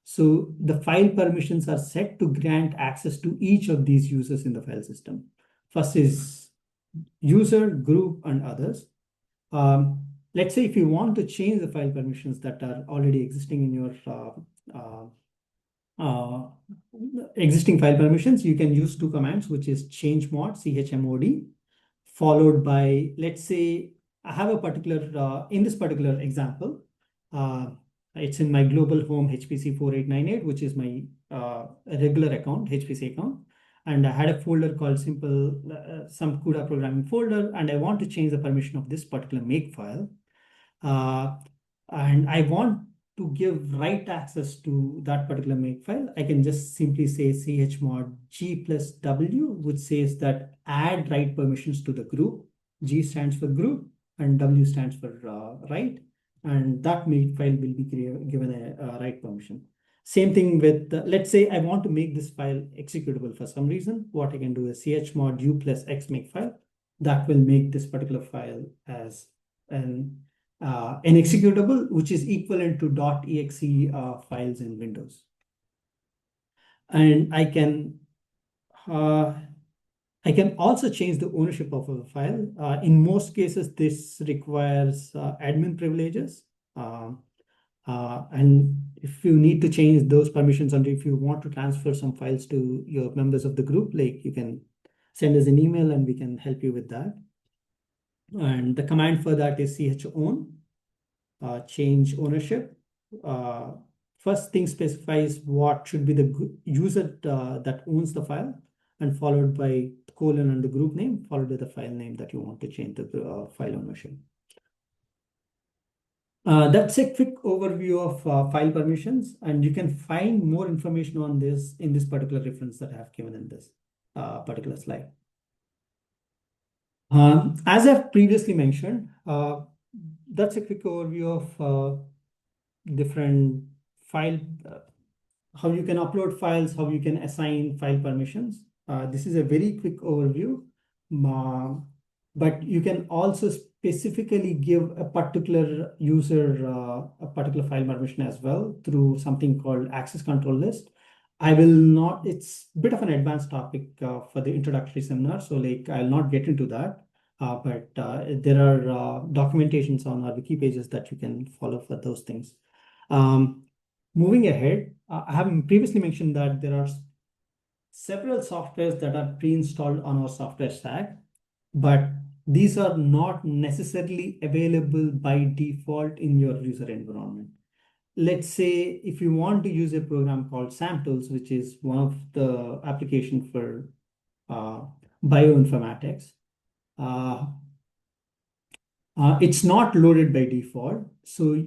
So the file permissions are set to grant access to each of these users in the file system. First is user, group, and others. Let's say if you want to change the file permissions that are already existing in your existing file permissions, you can use 2 commands, which is chmod, chmod, followed by, let's say, I have a particular, in this particular example, it's in my global home HPC 4898, which is my regular account, HPC account. And I had a folder called simple, some CUDA programming folder, and I want to change the permission of this particular make file. And I want to give write access to that particular make file. I can just simply say chmod g+w, which says that add write permissions to the group. G stands for group and W stands for write. And that make file will be given a write permission. Same thing with, let's say I want to make this file executable for some reason. What I can do is chmod u+x makefile. That will make this particular file as an executable, which is equivalent to .exe files in Windows. And I can also change the ownership of a file. In most cases, this requires admin privileges. And if you need to change those permissions, and if you want to transfer some files to your members of the group, like, you can send us an email and we can help you with that. And the command for that is chown, change ownership. First thing specifies what should be the user that owns the file, and followed by colon and the group name, followed by the file name that you want to change the file ownership. That's a quick overview of file permissions, and you can find more information on this in this particular reference that I have given in this particular slide. As I've previously mentioned, that's a quick overview of different file, how you can upload files, how you can assign file permissions. This is a very quick overview, but you can also specifically give a particular user a particular file permission as well through something called access control list. I will not, it's a bit of an advanced topic for the introductory seminar, so like I'll not get into that, but there are documentations on our wiki pages that you can follow for those things. Moving ahead, I have previously mentioned that there are several softwares that are pre-installed on our software stack, but these are not necessarily available by default in your user environment. Let's say if you want to use a program called SAMTools, which is one of the applications for bioinformatics, it's not loaded by default. So,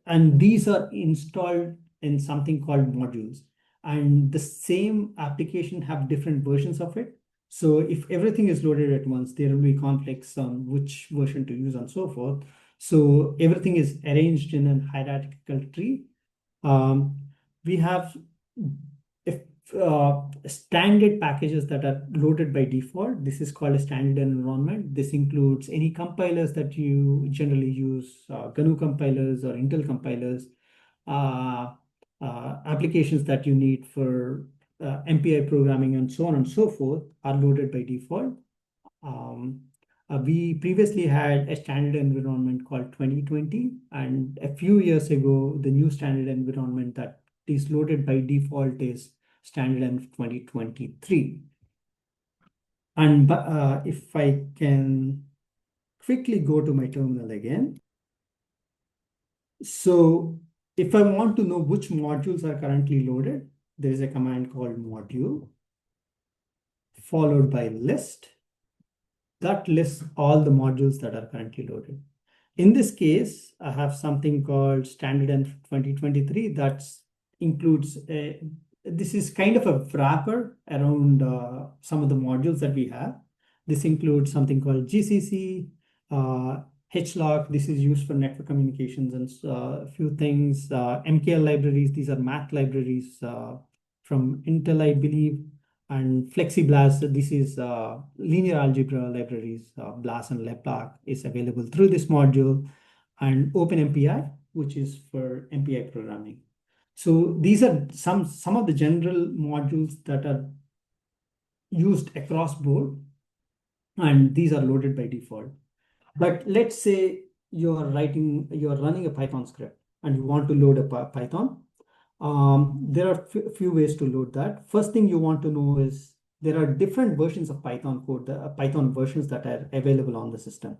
and these are installed in something called modules. And the same application have different versions of it. So if everything is loaded at once, there will be conflicts on which version to use and so forth. So everything is arranged in a hierarchical tree. We have if standard packages that are loaded by default. This is called a standard environment. This includes any compilers that you generally use, GNU compilers or Intel compilers, applications that you need for MPI programming and so on and so forth are loaded by default. We previously had a standard environment called 2020, and a few years ago, the new standard environment that is loaded by default is standard env 2023. And if I can quickly go to my terminal again. So if I want to know which modules are currently loaded, there is a command called module followed by list. That lists all the modules that are currently loaded. In this case, I have something called standard env 2023 that includes this is kind of a wrapper around some of the modules that we have. This includes something called GCC, HLOC. This is used for network communications and a few things. MKL libraries. These are math libraries from Intel, I believe. And FlexiBLAS, this is linear algebra libraries. BLAS and LeBlanc is available through this module. And OpenMPI, which is for MPI programming. So these are some of the general modules that are used across board. And these are loaded by default. But let's say you're running a Python script and you want to load a Python. There are a few ways to load that. First thing you want to know is there are different versions of Python code, Python versions that are available on the system.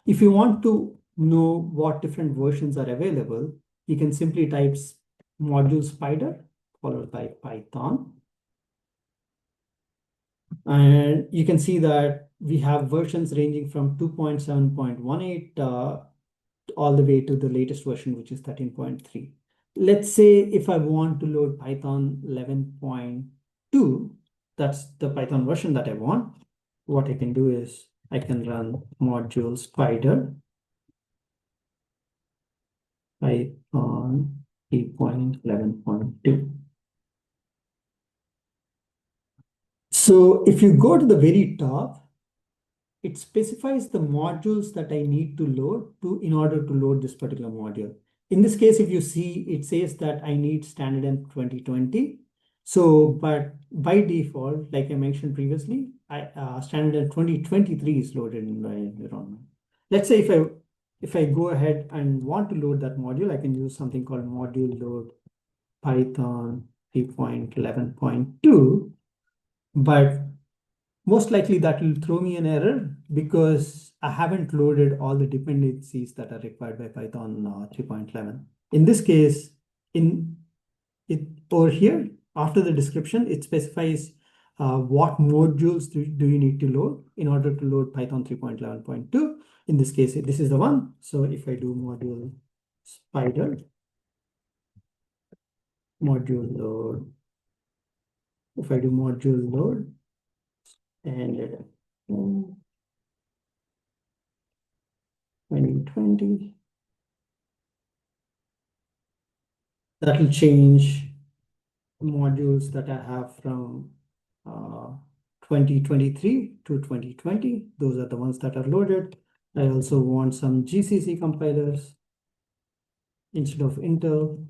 If you want to know what different versions are available, you can simply type module spider followed by Python. And you can see that we have versions ranging from 2.7.18 all the way to the latest version, which is 13.3. Let's say if I want to load Python 11.2, that's the Python version that I want. What I can do is I can run module spider Python 3.11.2. So if you go to the very top, it specifies the modules that I need to load in order to load this particular module. In this case, if you see, it says that I need standard env 2020. So, but by default, like I mentioned previously, standard env 2023 is loaded in my environment. Let's say if I go ahead and want to load that module, I can use something called module load Python 3.11.2, but most likely that will throw me an error because I haven't loaded all the dependencies that are required by Python 3.11. In this case, over here, after the description, it specifies what modules do you need to load in order to load Python 3.11.2. In this case, this is the one. So if I do module spider, module load, if I do module load, and 2020, that will change modules that I have from 2023 to 2020. Those are the ones that are loaded. I also want some GCC compilers instead of Intel.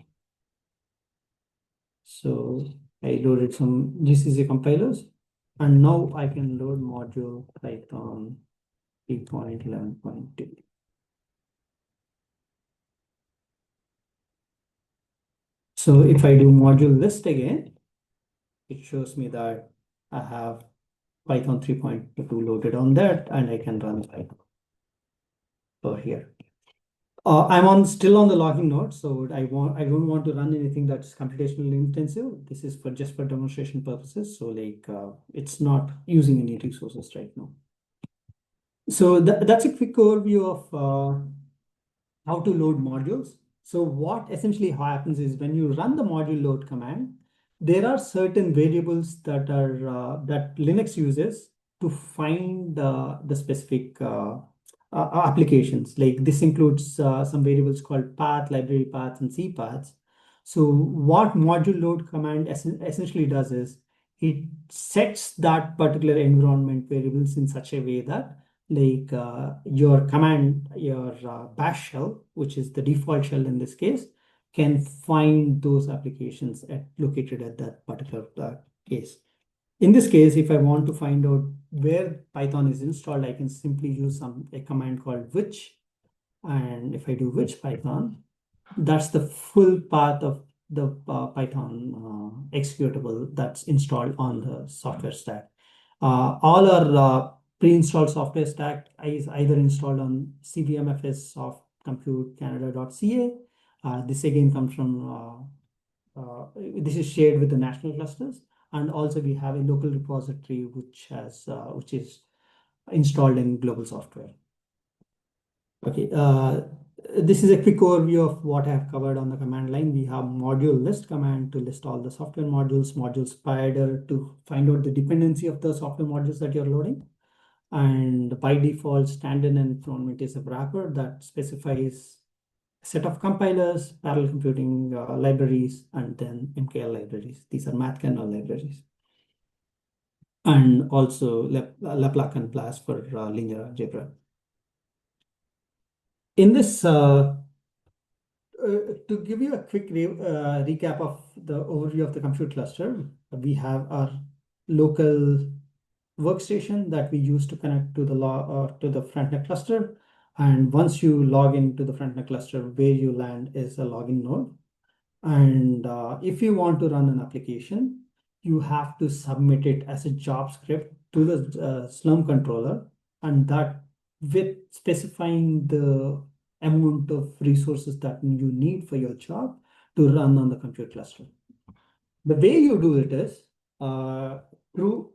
So I loaded some GCC compilers. And now I can load module Python 3.11.2. So if I do module list again, it shows me that I have Python 3.2 loaded on that, and I can run Python over here. I'm still on the logging node, so I don't want to run anything that's computationally intensive. This is just for demonstration purposes. So it's not using any resources right now. So that's a quick overview of how to load modules. So what essentially happens is when you run the module load command, there are certain variables that Linux uses to find the specific applications. Like this includes some variables called path, library paths, and C paths. So what module load command essentially does is it sets that particular environment variables in such a way that like your command, your bash shell, which is the default shell in this case, can find those applications located at that particular case. In this case, if I want to find out where Python is installed, I can simply use a command called which. And if I do which Python, that's the full path of the Python executable that's installed on the software stack. All our pre-installed software stack is either installed on cbmfs soft compute canada.ca. This again comes from, this is shared with the national clusters. And also we have a local repository which is installed in global software. Okay, this is a quick overview of what I have covered on the command line. We have module list command to list all the software modules, module spider to find out the dependency of the software modules that you're loading. And by default, standard environment is a wrapper that specifies a set of compilers, parallel computing libraries, and then MKL libraries. These are math kernel libraries. And also Laplace and Blast for linear algebra. In this, to give you a quick recap of the overview of the compute cluster, we have our local workstation that we use to connect to the Frontenac cluster. And once you log into the Frontenac cluster, where you land is a login node. And if you want to run an application, you have to submit it as a job script to the Slurm controller, and that with specifying the amount of resources that you need for your job to run on the compute cluster. The way you do it is through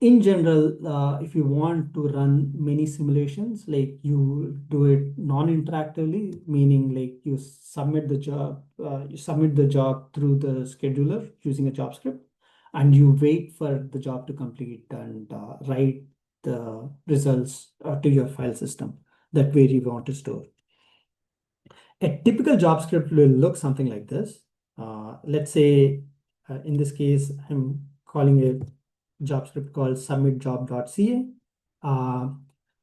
in general, if you want to run many simulations, like you do it non-interactively, meaning like you submit the job through the scheduler using a job script, and you wait for the job to complete and write the results to your file system that where you want to store. A typical job script will look something like this. Let's say in this case, I'm calling a job script called submitjob.ca.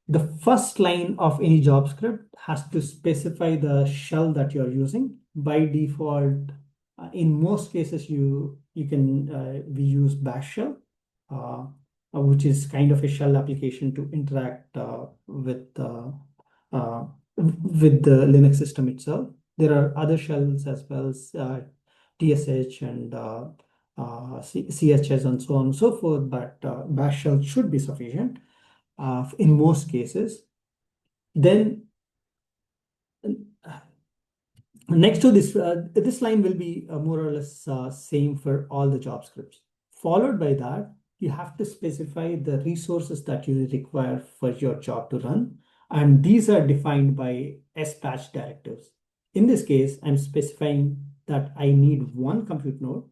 The first line of any job script has to specify the shell that you're using. By default, in most cases, we use bash shell, which is kind of a shell application to interact with the Linux system itself. There are other shells as well as TSH and CHS and so on and so forth, but bash shell should be sufficient in most cases. Then next to this, this line will be more or less same for all the job scripts. Followed by that, you have to specify the resources that you require for your job to run. And these are defined by spatch directives. In this case, I'm specifying that I need one compute node.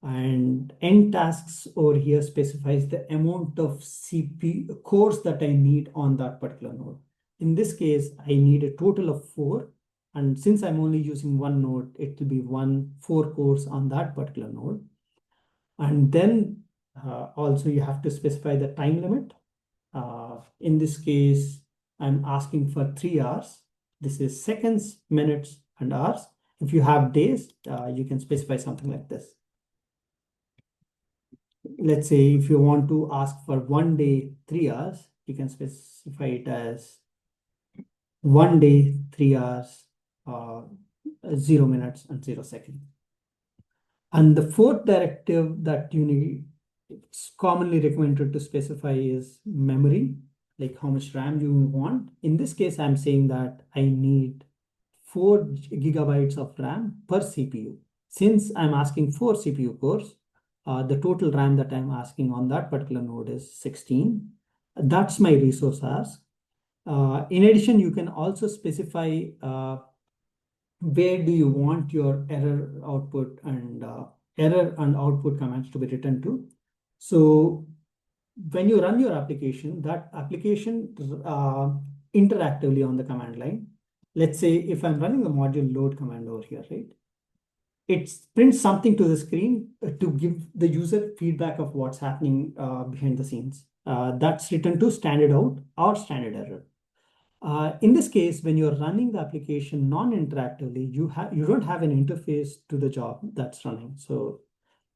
And end tasks over here specifies the amount of CPU cores that I need on that particular node. In this case, I need a total of 4. And since I'm only using one node, it will be 4 cores on that particular node. And then also you have to specify the time limit. In this case, I'm asking for 3 hours. This is seconds, minutes, and hours. If you have days, you can specify something like this. Let's say if you want to ask for 1 day, 3 hours, you can specify it as 1 day, 3 hours, 0 minutes, and 0 seconds. And the fourth directive that you need, it's commonly recommended to specify is memory, like how much RAM you want. In this case, I'm saying that I need 4 gigabytes of RAM per CPU. Since I'm asking 4 CPU cores, the total RAM that I'm asking on that particular node is 16. That's my resource ask. In addition, you can also specify where do you want your error output and error and output commands to be written to. So when you run your application, that application interactively on the command line. Let's say if I'm running the module load command over here, right? It prints something to the screen to give the user feedback of what's happening behind the scenes. That's written to standard out or standard error. In this case, when you're running the application non-interactively, you don't have an interface to the job that's running. So,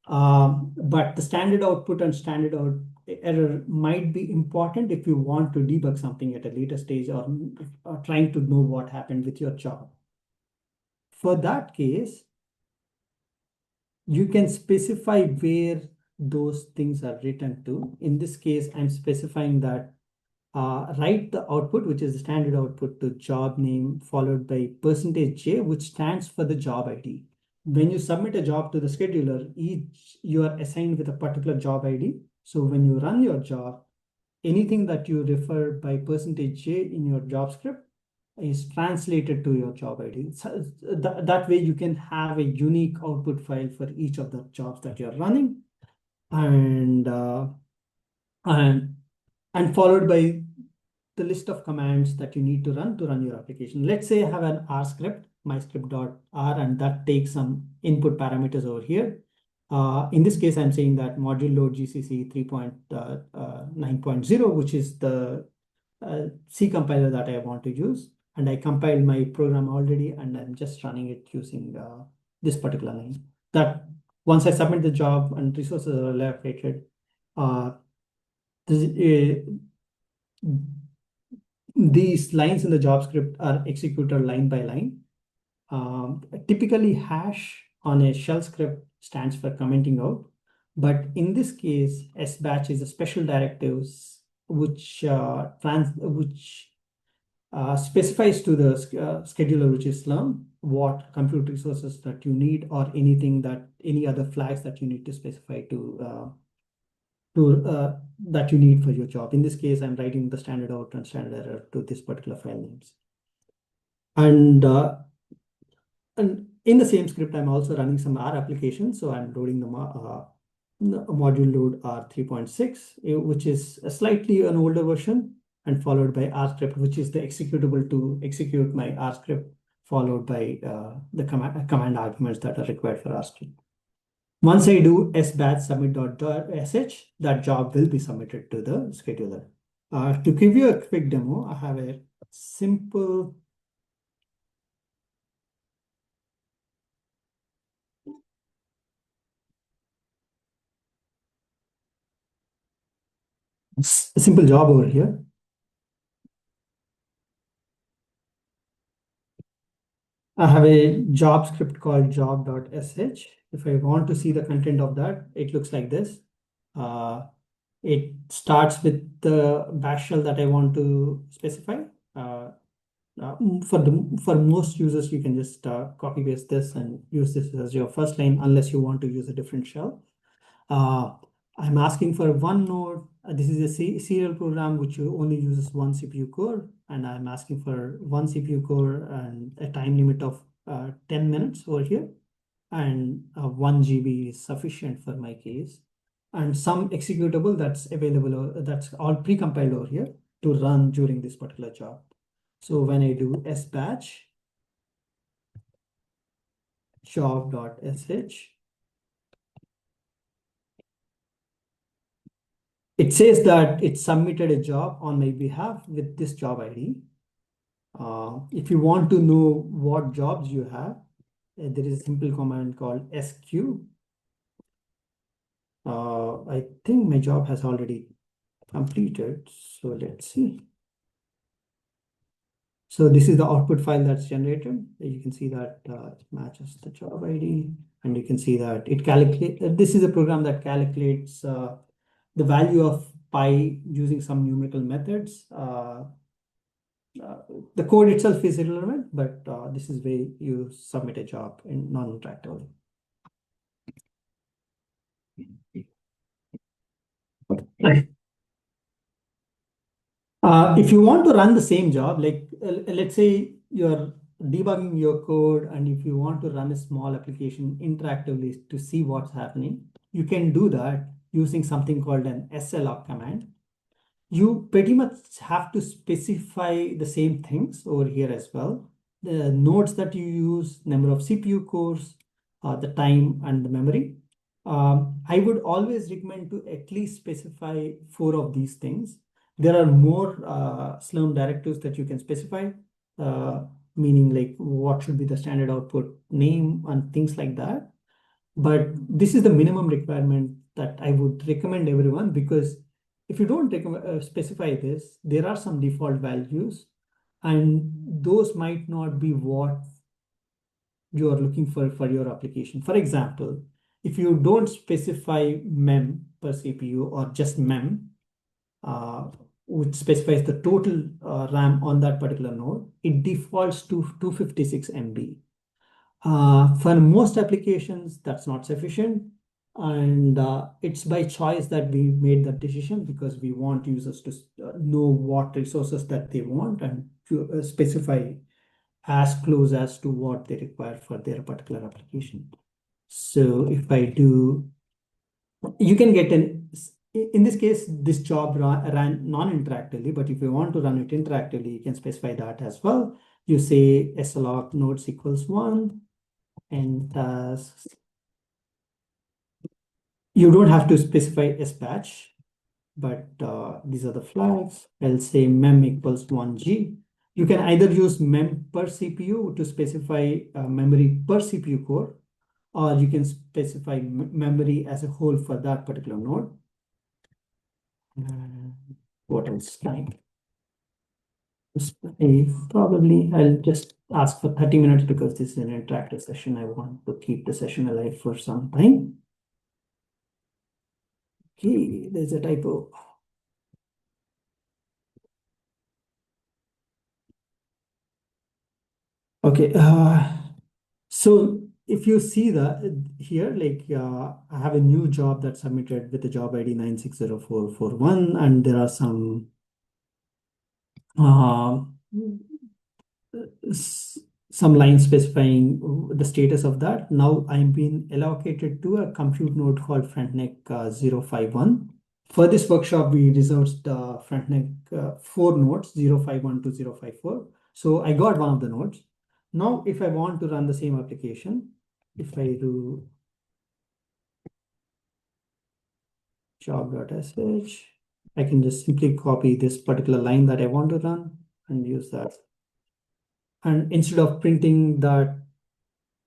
but the standard output and standard out error might be important if you want to debug something at a later stage or trying to know what happened with your job. For that case, you can specify where those things are written to. In this case, I'm specifying that write the output, which is the standard output, to job name followed by %J, which stands for the job ID. When you submit a job to the scheduler, you are assigned with a particular job ID. So when you run your job, anything that you refer by %J in your job script is translated to your job ID. So that way you can have a unique output file for each of the jobs that you're running, and followed by the list of commands that you need to run your application. Let's say I have an R script, my script.r, and that takes some input parameters over here. In this case, I'm saying that module load GCC 3.9.0, which is the C compiler that I want to use. And I compiled my program already, and I'm just running it using this particular line. That once I submit the job and resources are allocated, these lines in the job script are executed line by line. Typically, hash on a shell script stands for commenting out. But in this case, sbatch is a special directive which specifies to the scheduler, which is Slurm, what compute resources that you need or any other flags that you need to specify that you need for your job. In this case, I'm writing the standard out and standard error to this particular file names. And in the same script, I'm also running some R applications. So I'm loading the module load R 3.6, which is slightly an older version, and followed by R script, which is the executable to execute my R script, followed by the command arguments that are required for R script. Once I do sbatch submit.sh, that job will be submitted to the scheduler. To give you a quick demo, I have a simple job over here. I have a job script called job.sh. If I want to see the content of that, it looks like this. It starts with the bash shell that I want to specify. For most users, you can just copy paste this and use this as your first line, unless you want to use a different shell. I'm asking for one node. This is a serial program which only uses one CPU core, and I'm asking for one CPU core and a time limit of 10 minutes over here, and 1 GB is sufficient for my case, and some executable that's available, that's all pre-compiled over here to run during this particular job. So when I do sbatch job.sh, it says that it submitted a job on my behalf with this job ID. If you want to know what jobs you have, there is a simple command called sq. I think my job has already completed. So let's see. So this is the output file that's generated. You can see that it matches the job ID, and you can see that it calculates. This is a program that calculates the value of pi using some numerical methods. The code itself is irrelevant, but this is where you submit a job in non-interactively. If you want to run the same job, like let's say you're debugging your code, and if you want to run a small application interactively to see what's happening, you can do that using something called an slog command. You pretty much have to specify the same things over here as well. The nodes that you use, number of CPU cores, the time, and the memory. I would always recommend to at least specify 4 of these things. There are more Slurm directives that you can specify, meaning like what should be the standard output name and things like that. But this is the minimum requirement that I would recommend everyone, because if you don't specify this, there are some default values, and those might not be what you are looking for your application. For example, if you don't specify mem per CPU or just mem, which specifies the total RAM on that particular node, it defaults to 256 MB. For most applications, that's not sufficient. And it's by choice that we made that decision, because we want users to know what resources that they want and to specify as close as to what they require for their particular application. So if I do, you can get in this case, this job ran non-interactively, but if you want to run it interactively, you can specify that as well. You say slog nodes equals 1 and tasks. You don't have to specify sbatch, but these are the flags. I'll say mem equals 1G. You can either use mem per CPU to specify memory per CPU core, or you can specify memory as a whole for that particular node. What else? Time. I'll just ask for 30 minutes because this is an interactive session. I want to keep the session alive for some time. Okay, there's a typo. Okay, so if you see that here, like I have a new job that's submitted with the job ID 960441, and there are some lines specifying the status of that. Now I'm being allocated to a compute node called Frontenac 051. For this workshop, we reserved Frontenac 4 nodes, 051 to 054. So I got one of the nodes. Now, if I want to run the same application, if I do job.sh, I can just simply copy this particular line that I want to run and use that. And instead of printing that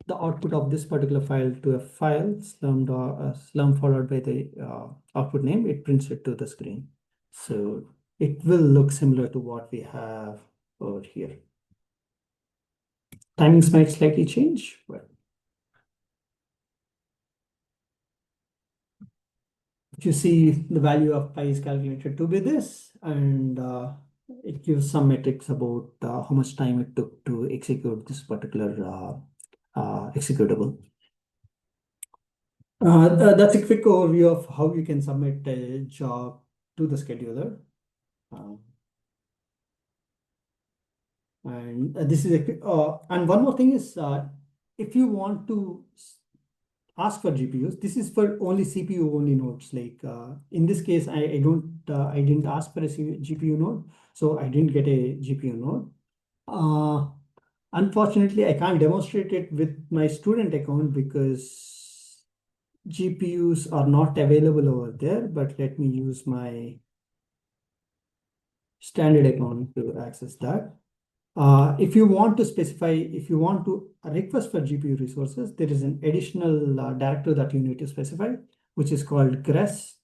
the output of this particular file to a file, slum followed by the output name, it prints it to the screen. So it will look similar to what we have over here. Timings might slightly change, but you see the value of pi is calculated to be this, and it gives some metrics about how much time it took to execute this particular executable. That's a quick overview of how you can submit a job to the scheduler. And this is and one more thing is, if you want to ask for GPUs, this is for only CPU only nodes. Like in this case, I didn't ask for a GPU node, so I didn't get a GPU node. Unfortunately, I can't demonstrate it with my student account because GPUs are not available over there, but let me use my standard account to access that. If you want to request for GPU resources, there is an additional directory that you need to specify, which is called gres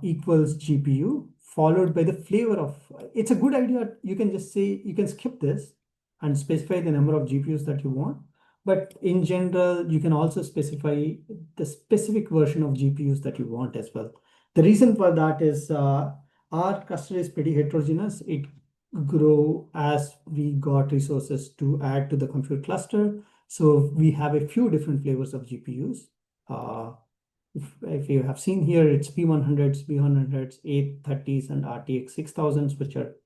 equals GPU, followed by the flavor of, it's a good idea. You can just say, you can skip this and specify the number of GPUs that you want. But in general, you can also specify the specific version of GPUs that you want as well. The reason for that is our cluster is pretty heterogeneous. It grow as we got resources to add to the compute cluster. So we have a few different flavors of GPUs. If you have seen here, it's P100s, B100s, 830s, and RTX 6000s, which are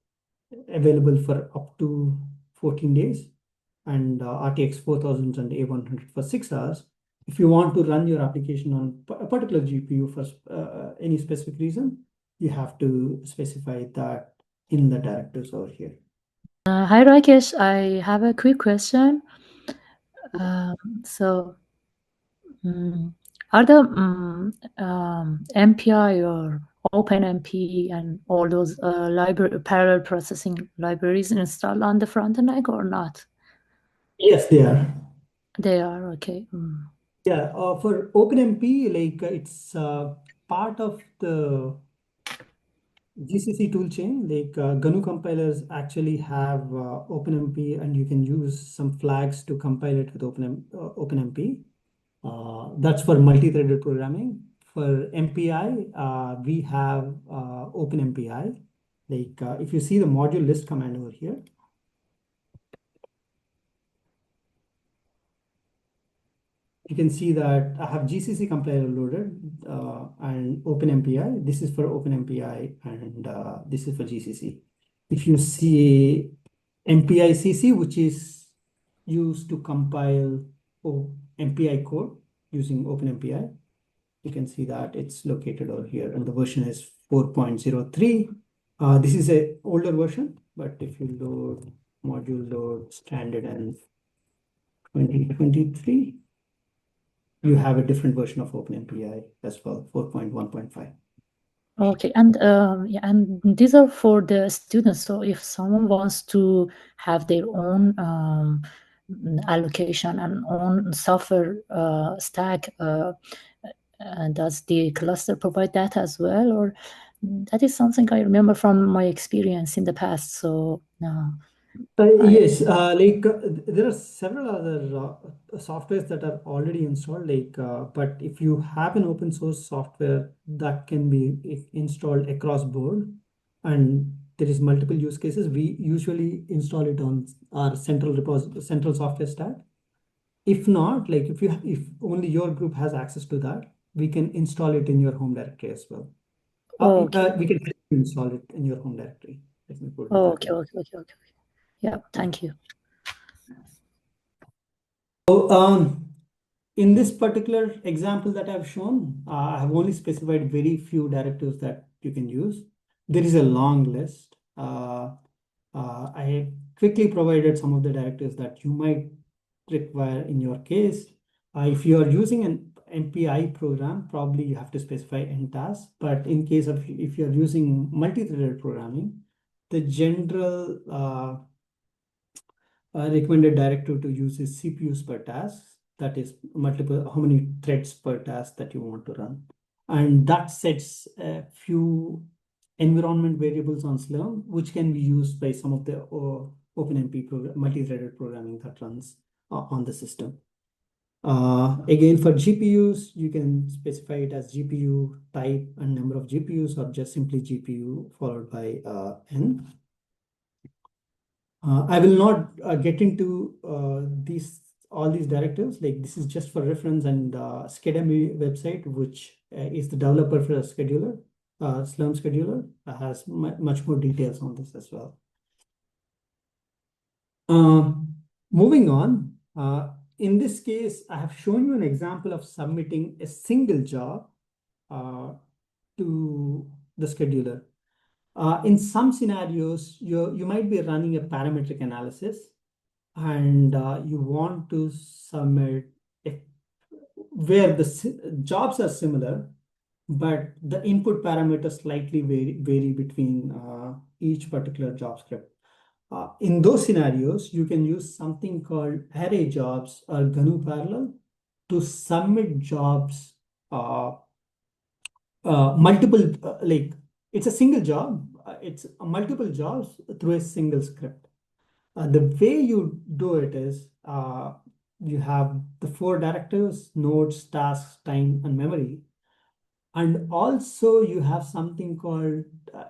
available for up to 14 days. and RTX 4000 and A100 for 6 hours. If you want to run your application on a particular GPU for any specific reason, you have to specify that in the directives over here. Hi, Rakesh. I have a quick question. Are the MPI or OpenMP and all those parallel processing libraries installed on the Frontenac or not? Yes, they are. They are, okay. Yeah, for OpenMP, like it's part of the GCC toolchain. Like GNU compilers actually have OpenMP, and you can use some flags to compile it with OpenMP. That's for multi-threaded programming. For MPI, we have OpenMPI. Like if you see the module list command over here, you can see that I have GCC compiler loaded and OpenMPI. This is for OpenMPI, and this is for GCC. If you see MPI-CC, which is used to compile MPI code using OpenMPI, you can see that it's located over here, and the version is 4.03. This is an older version, but if you load module load standard and 2023, you have a different version of OpenMPI as well, 4.1.5. Okay, and yeah, and these are for the students. So if someone wants to have their own allocation and own software stack, does the cluster provide that as well? Or that is something I remember from my experience in the past. So Yes, there are several other softwares that are already installed. But if you have an open source software that can be installed across board, and there is multiple use cases, we usually install it on our central software stack. If not, like if only your group has access to that, we can install it in your home directory as well. Okay. We can install it in your home directory. Let me put it that Okay, way. okay. Yeah, thank you. So, in this particular example that I've shown, I have only specified very few directives that you can use. There is a long list. I quickly provided some of the directives that you might require in your case. If you are using an MPI program, probably you have to specify NTAS. But in case of if you're using multi-threaded programming, the general recommended directive to use is CPUs per task. That is how many threads per task that you want to run. And that sets a few environment variables on Slurm, which can be used by some of the OpenMP multi-threaded programming that runs on the system. Again, for GPUs, you can specify it as GPU type and number of GPUs, or just simply GPU followed by N. I will not get into all these directives. Like this is just for reference, and Schedemy website, which is the developer for a scheduler, Slurm scheduler, has much more details on this as well. Moving on, in this case, I have shown you an example of submitting a single job to the scheduler. In some scenarios, you might be running a parametric analysis, and you want to submit where the jobs are similar, but the input parameters slightly vary between each particular job script. In those scenarios, you can use something called array jobs or GNU parallel to submit jobs multiple like it's a single job, it's multiple jobs through a single script. The way you do it is you have the 4 directives: nodes, tasks, time, and memory. And also you have something called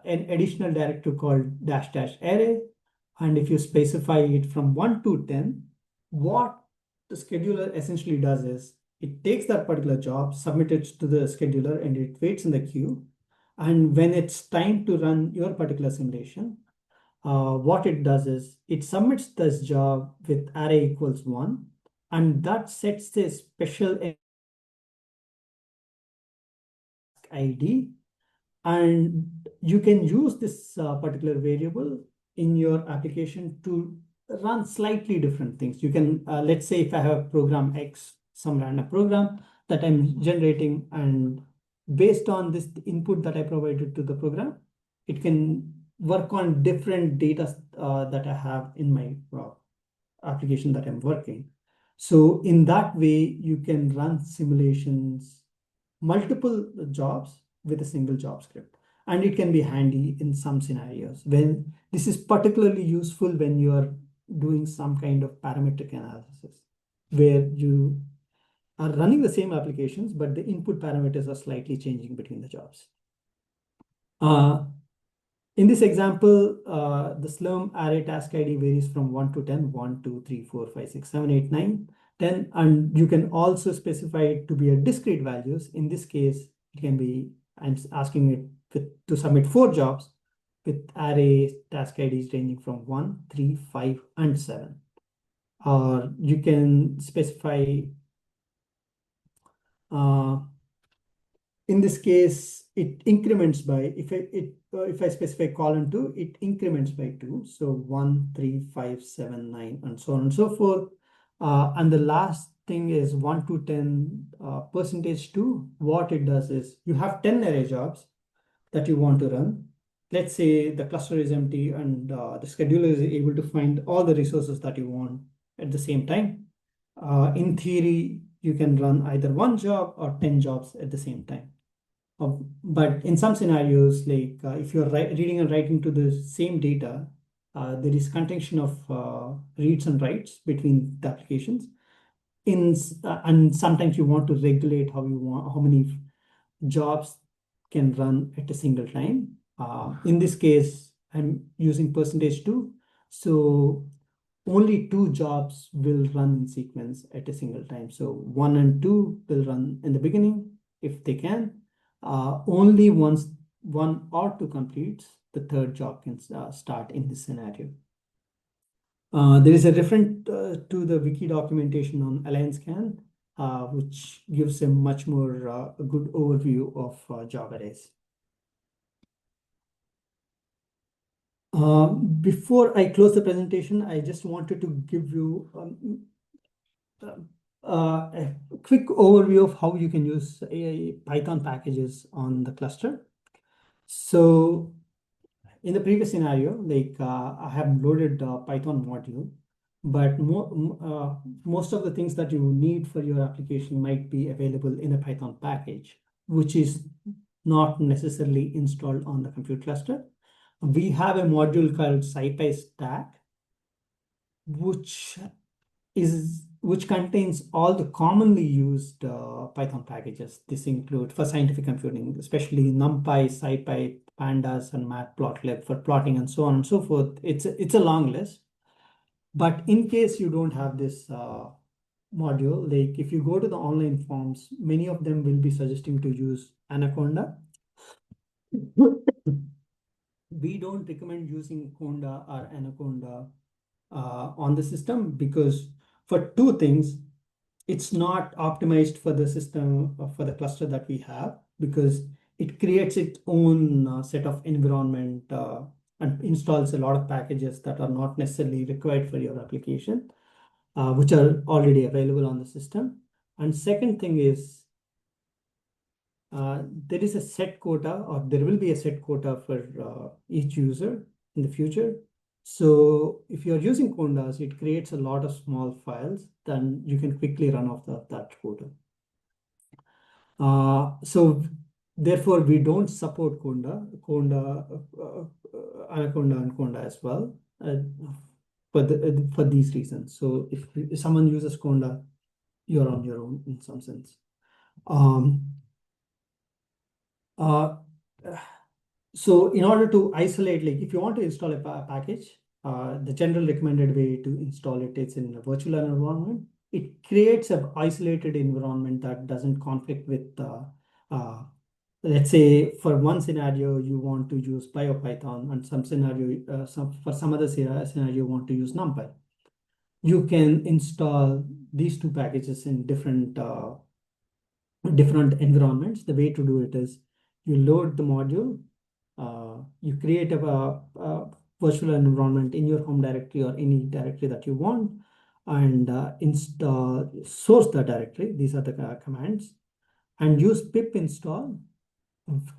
an additional directive called -- array. And if you specify it from 1 to 10, what the scheduler essentially does is it takes that particular job, submits it to the scheduler, and it waits in the queue. And when it's time to run your particular simulation, what it does is it submits this job with array equals 1, and that sets a special ID, and you can use this particular variable in your application to run slightly different things. You can, let's say if I have program X, some random program that I'm generating, and based on this input that I provided to the program, it can work on different data that I have in my application that I'm working. So in that way, you can run simulations, multiple jobs with a single job script. And it can be handy in some scenarios. When this is particularly useful when you are doing some kind of parametric analysis, where you are running the same applications, but the input parameters are slightly changing between the jobs. In this example, the Slurm array task ID varies from 1 to 10, 1, 2, 3, 4, 5, 6, 7, 8, 9, 10, and you can also specify it to be a discrete values. In this case, it can be, I'm asking it to submit 4 jobs with array task IDs ranging from 1, 3, 5, and 7. Or you can specify, in this case, it increments by, if I specify column 2, it increments by 2. So 1, 3, 5, 7, 9, and so on and so forth. And the last thing is 1 to 10 percentage 2. What it does is you have 10 array jobs that you want to run. Let's say the cluster is empty and the scheduler is able to find all the resources that you want at the same time. In theory, you can run either 1 job or 10 jobs at the same time. But in some scenarios, like if you're reading and writing to the same data, there is contention of reads and writes between the applications. And sometimes you want to regulate how many jobs can run at a single time. In this case, I'm using percentage 2. So only 2 jobs will run in sequence at a single time. So 1 and 2 will run in the beginning if they can. Only once 1 or 2 completes, the 3rd job can start in this scenario. There is a reference to the wiki documentation on align scan, which gives a much more good overview of job arrays. Before I close the presentation, I just wanted to give you a quick overview of how you can use Python packages on the cluster. So in the previous scenario, like I have loaded a Python module, but most of the things that you need for your application might be available in a Python package, which is not necessarily installed on the compute cluster. We have a module called SciPy Stack, which contains all the commonly used Python packages. This includes for scientific computing, especially NumPy, SciPy, Pandas, and Matplotlib for plotting and so on and so forth. It's a long list. But in case you don't have this module, like if you go to the online forums, many of them will be suggesting to use Anaconda. We don't recommend using Conda or Anaconda on the system because for 2 things, it's not optimized for the system, for the cluster that we have, because it creates its own set of environment and installs a lot of packages that are not necessarily required for your application, which are already available on the system. And second thing is, there is a set quota, or there will be a set quota for each user in the future. So if you're using Condas, it creates a lot of small files, then you can quickly run off that quota. So therefore, we don't support Anaconda and Conda as well for these reasons. So if someone uses Conda, you're on your own in some sense. So in order to isolate, like if you want to install a package, the general recommended way to install it is in a virtual environment. It creates an isolated environment that doesn't conflict with let's say for one scenario you want to use BioPython, and some scenario, for some other scenario you want to use NumPy. You can install these two packages in different environments. The way to do it is you load the module, you create a virtual environment in your home directory or any directory that you want, and install source the directory. These are the commands, and use pip install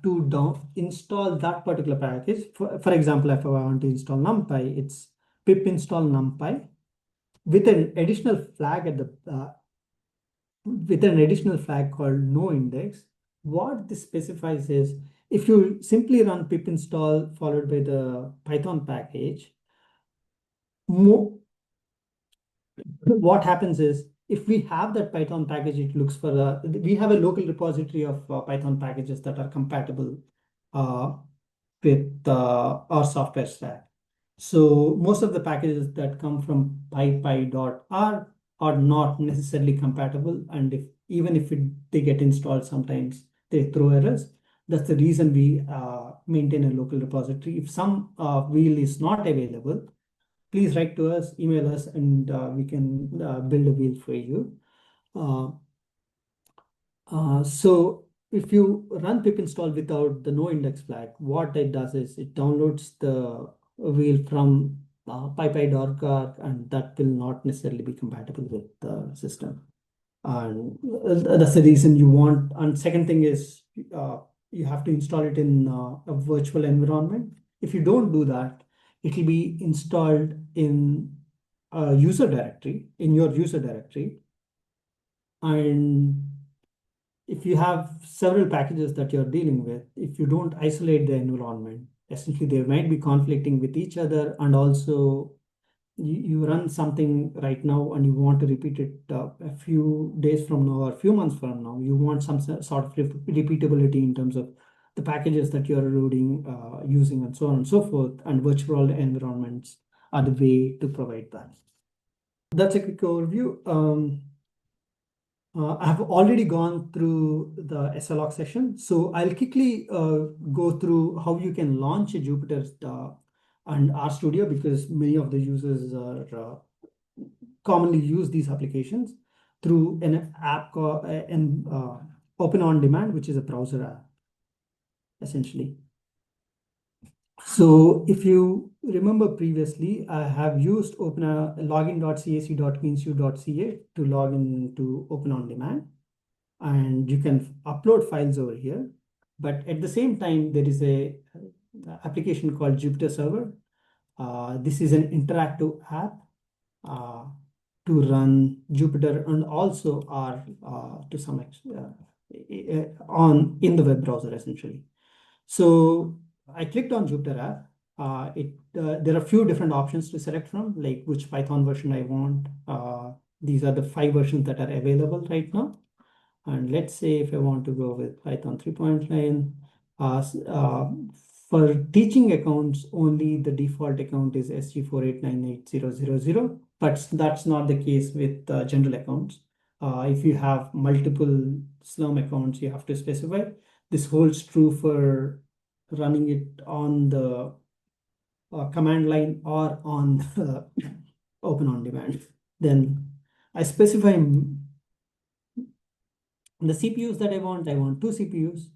to install that particular package. For example, if I want to install NumPy, it's pip install NumPy with an additional flag called no index. What this specifies is if you simply run pip install followed by the Python package, what happens is if we have that Python package, it looks for we have a local repository of Python packages that are compatible with our software stack. So most of the packages that come from pypy.r are not necessarily compatible, and even if they get installed, sometimes they throw errors. That's the reason we maintain a local repository. If some wheel is not available, please write to us, email us, and we can build a wheel for you. So if you run pip install without the no index flag, what it does is it downloads the wheel from pypy.org, and that will not necessarily be compatible with the system. And that's the reason you want. And second thing is you have to install it in a virtual environment. If you don't do that, it will be installed in a user directory, in your user directory. And if you have several packages that you're dealing with, if you don't isolate the environment, essentially they might be conflicting with each other, and also you run something right now and you want to repeat it a few days from now or a few months from now, you want some sort of repeatability in terms of the packages that you're loading, using, and so on and so forth, and virtual environments are the way to provide that. That's a quick overview. I have already gone through the SLOC session, so I'll quickly go through how you can launch a Jupyter and RStudio, because many of the users are commonly use these applications through an app called Open On Demand, which is a browser app, essentially. So if you remember previously, I have used login.cac.queensu.ca to log into Open On Demand, and you can upload files over here. But at the same time, there is a application called Jupyter Server. This is an interactive app to run Jupyter and also R to some extent in the web browser, essentially. So I clicked on Jupyter app. There are a few different options to select from, like which Python version I want. These are the 5 versions that are available right now. And let's say if I want to go with Python 3.9, for teaching accounts, only the default account is SG4898000, but that's not the case with general accounts. If you have multiple Slurm accounts, you have to specify. This holds true for running it on the command line or on Open On Demand. Then I specify the CPUs that I want 2 CPUs,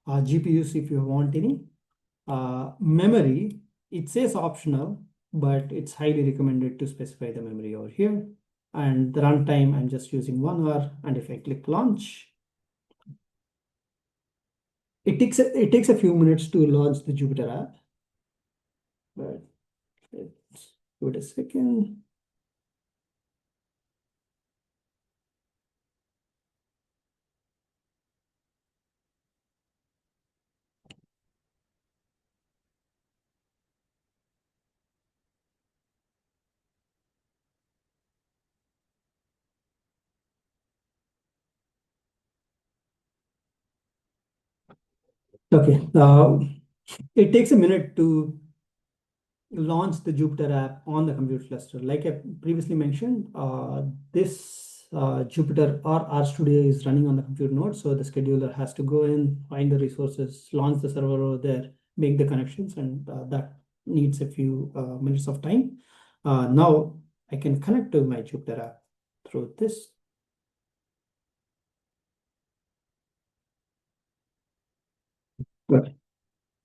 GPUs if you want any. Memory, it says optional, but it's highly recommended to specify the memory over here. And the runtime, I'm just using 1 hour. And if I click launch, it takes a few minutes to launch the Jupyter app. But let's give it a second. Okay, it takes a minute to launch the Jupyter app on the compute cluster. Like I previously mentioned, this Jupyter or RStudio is running on the compute node. So the scheduler has to go in, find the resources, launch the server over there, make the connections, and that needs a few minutes of time. Now I can connect to my Jupyter app through this. Good.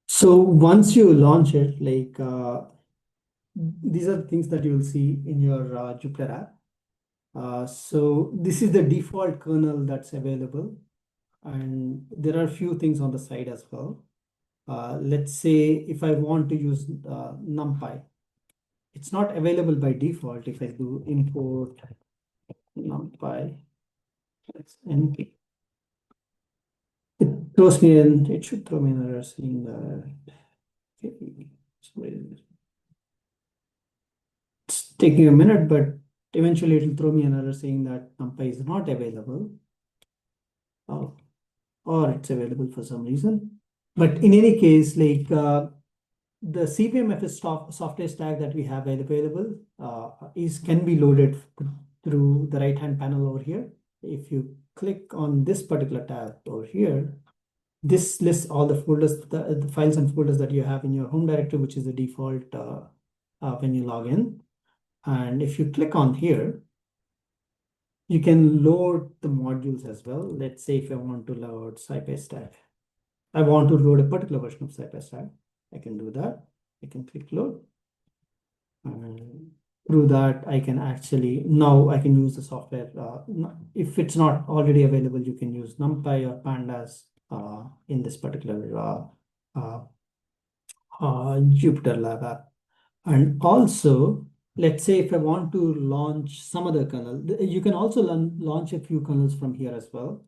So once you launch it, like these are things that you will see in your Jupyter app. So this is the default kernel that's available. And there are a few things on the side as well. Let's say if I want to use NumPy, it's not available by default. If I do import NumPy, that's NP. It throws me in, it should throw me an error saying that. Okay, so it's taking a minute, but eventually it will throw me an error saying that NumPy is not available. Or it's available for some reason. But in any case, like the CPMFS software stack that we have available can be loaded through the right-hand panel over here. If you click on this particular tab over here, this lists all the folders, the files and folders that you have in your home directory, which is the default when you log in. And if you click on here, you can load the modules as well. Let's say if I want to load SciPy stack, I want to load a particular version of SciPy stack, I can do that. I can click load. And through that, I can actually, now I can use the software. If it's not already available, you can use NumPy or Pandas in this particular JupyterLab app. And also, let's say if I want to launch some other kernel, you can also launch a few kernels from here as well.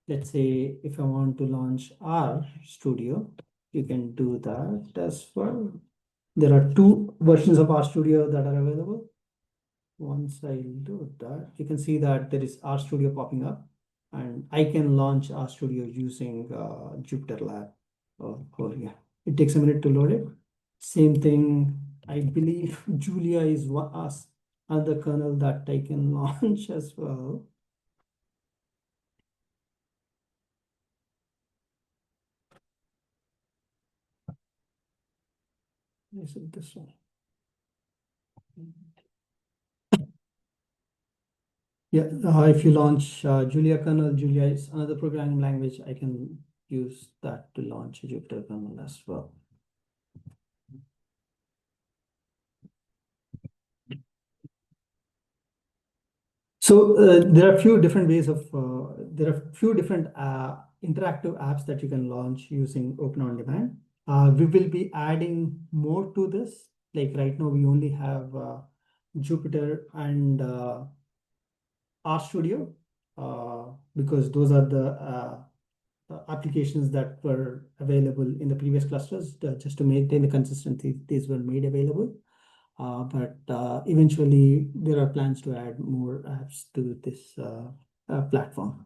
Let's say if I want to launch RStudio, you can do that as well. There are 2 versions of RStudio that are available. Once I do that, you can see that there is RStudio popping up, and I can launch RStudio using JupyterLab over here. It takes a minute to load it. Same thing, I believe Julia is another kernel that I can launch as well. Is it this one? Yeah, if you launch Julia kernel, Julia is another programming language. I can use that to launch a Jupyter kernel as well. So there are a few different ways of, there are a few different interactive apps that you can launch using Open On Demand. We will be adding more to this. Like right now, we only have Jupyter and RStudio because those are the applications that were available in the previous clusters. Just to maintain the consistency, these were made available. But eventually, there are plans to add more apps to this platform.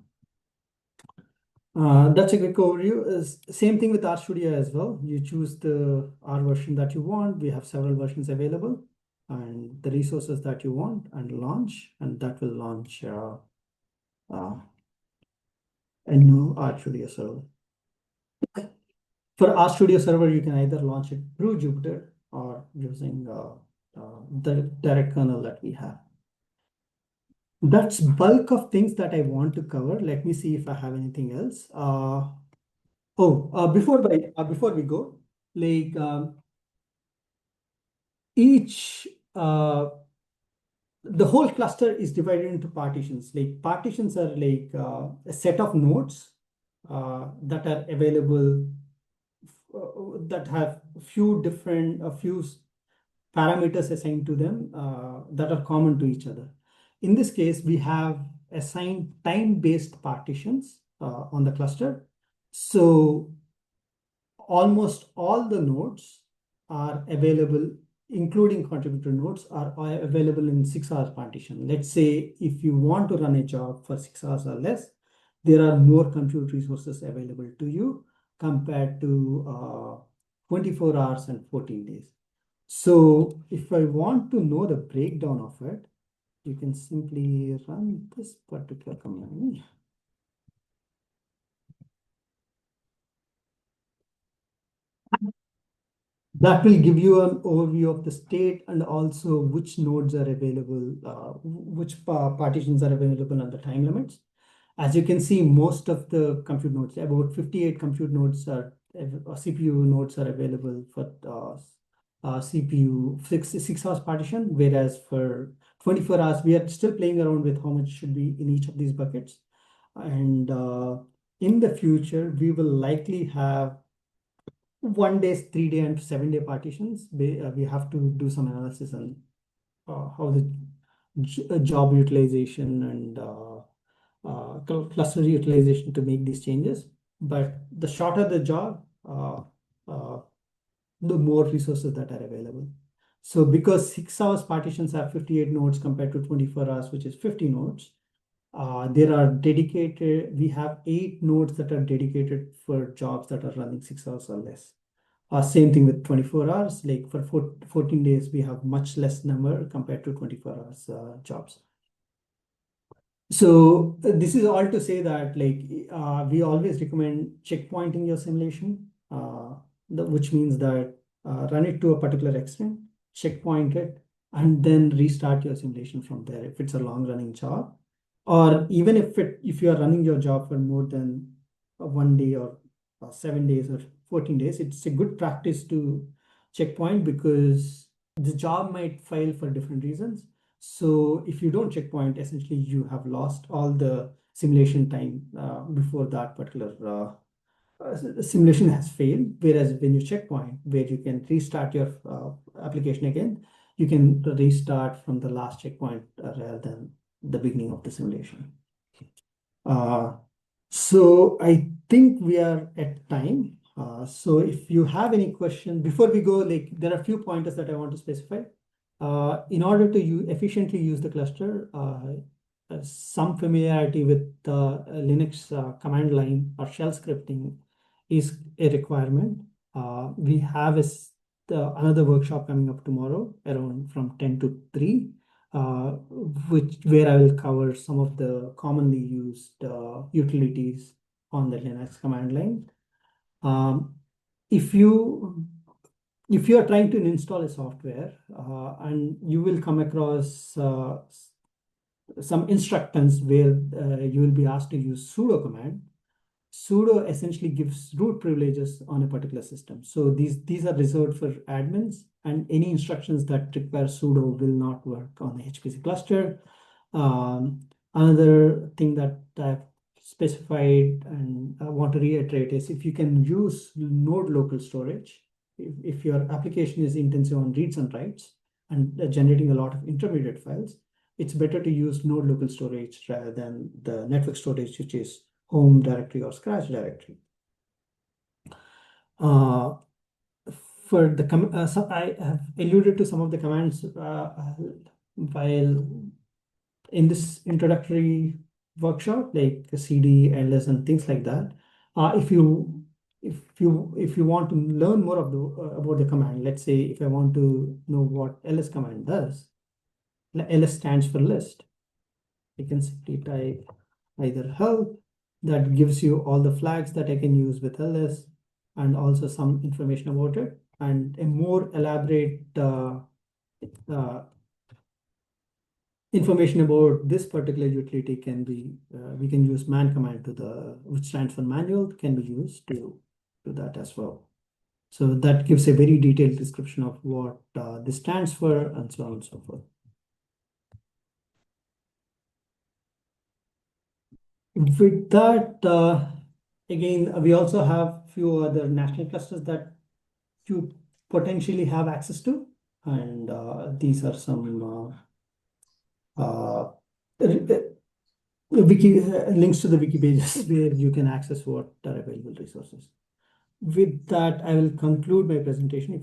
That's a quick overview. Same thing with RStudio as well. You choose the R version that you want. We have several versions available, and the resources that you want, and launch, and that will launch a new RStudio server. For RStudio server, you can either launch it through Jupyter or using the direct kernel that we have. That's bulk of things that I want to cover. Let me see if I have anything else. Before we go, like the whole cluster is divided into partitions. Like partitions are like a set of nodes that are available that have a few parameters assigned to them that are common to each other. In this case, we have assigned time-based partitions on the cluster. So almost all the nodes are available, including contributor nodes, are available in 6 hours partition. Let's say if you want to run a job for 6 hours or less, there are more compute resources available to you compared to 24 hours and 14 days. So if I want to know the breakdown of it, you can simply run this particular command. That will give you an overview of the state and also which nodes are available, which partitions are available and the time limits. As you can see, most of the compute nodes, about 58 compute nodes are CPU nodes are available for CPU 6 hours partition, whereas for 24 hours, we are still playing around with how much should be in each of these buckets. And in the future, we will likely have 1 day, 3 day, and 7 day partitions. We have to do some analysis on how the job utilization and cluster utilization to make these changes. But the shorter the job, the more resources that are available. So because 6 hours partitions have 58 nodes compared to 24 hours, which is 50 nodes, there are dedicated, we have 8 nodes that are dedicated for jobs that are running 6 hours or less. Same thing with 24 hours, like for 14 days, we have much less number compared to 24 hours jobs. So this is all to say that we always recommend checkpointing your simulation, which means that run it to a particular extent, checkpoint it, and then restart your simulation from there if it's a long-running job. Or even if you are running your job for more than 1 day or 7 days or 14 days, it's a good practice to checkpoint because the job might fail for different reasons. So if you don't checkpoint, essentially you have lost all the simulation time before that particular simulation has failed. Whereas when you checkpoint, where you can restart your application again, you can restart from the last checkpoint rather than the beginning of the simulation. So I think we are at time. So if you have any question, before we go, there are a few pointers that I want to specify. In order to efficiently use the cluster, some familiarity with Linux command line or shell scripting is a requirement. We have another workshop coming up tomorrow around from 10 to 3. Where I will cover some of the commonly used utilities on the Linux command line. If you are trying to install a software and you will come across some instructions where you will be asked to use sudo command. Sudo essentially gives root privileges on a particular system. So these are reserved for admins, and any instructions that require sudo will not work on the HPC cluster. Another thing that I've specified and I want to reiterate is if you can use node local storage, if your application is intensive on reads and writes and generating a lot of intermediate files, it's better to use node local storage rather than the network storage, which is home directory or scratch directory. So I have alluded to some of the commands while in this introductory workshop, like cd, ls, and things like that. If you want to learn more about the command, let's say if I want to know what ls command does, ls stands for list. You can simply type either help, that gives you all the flags that I can use with ls and also some information about it, and a more elaborate information about this particular utility can be, we can use man command which stands for manual, can be used to do that as well. So that gives a very detailed description of what this stands for and so on and so forth. With that, again, we also have few other national clusters that you potentially have access to, and these are some links to the wiki pages where you can access what are available resources. With that, I will conclude my presentation.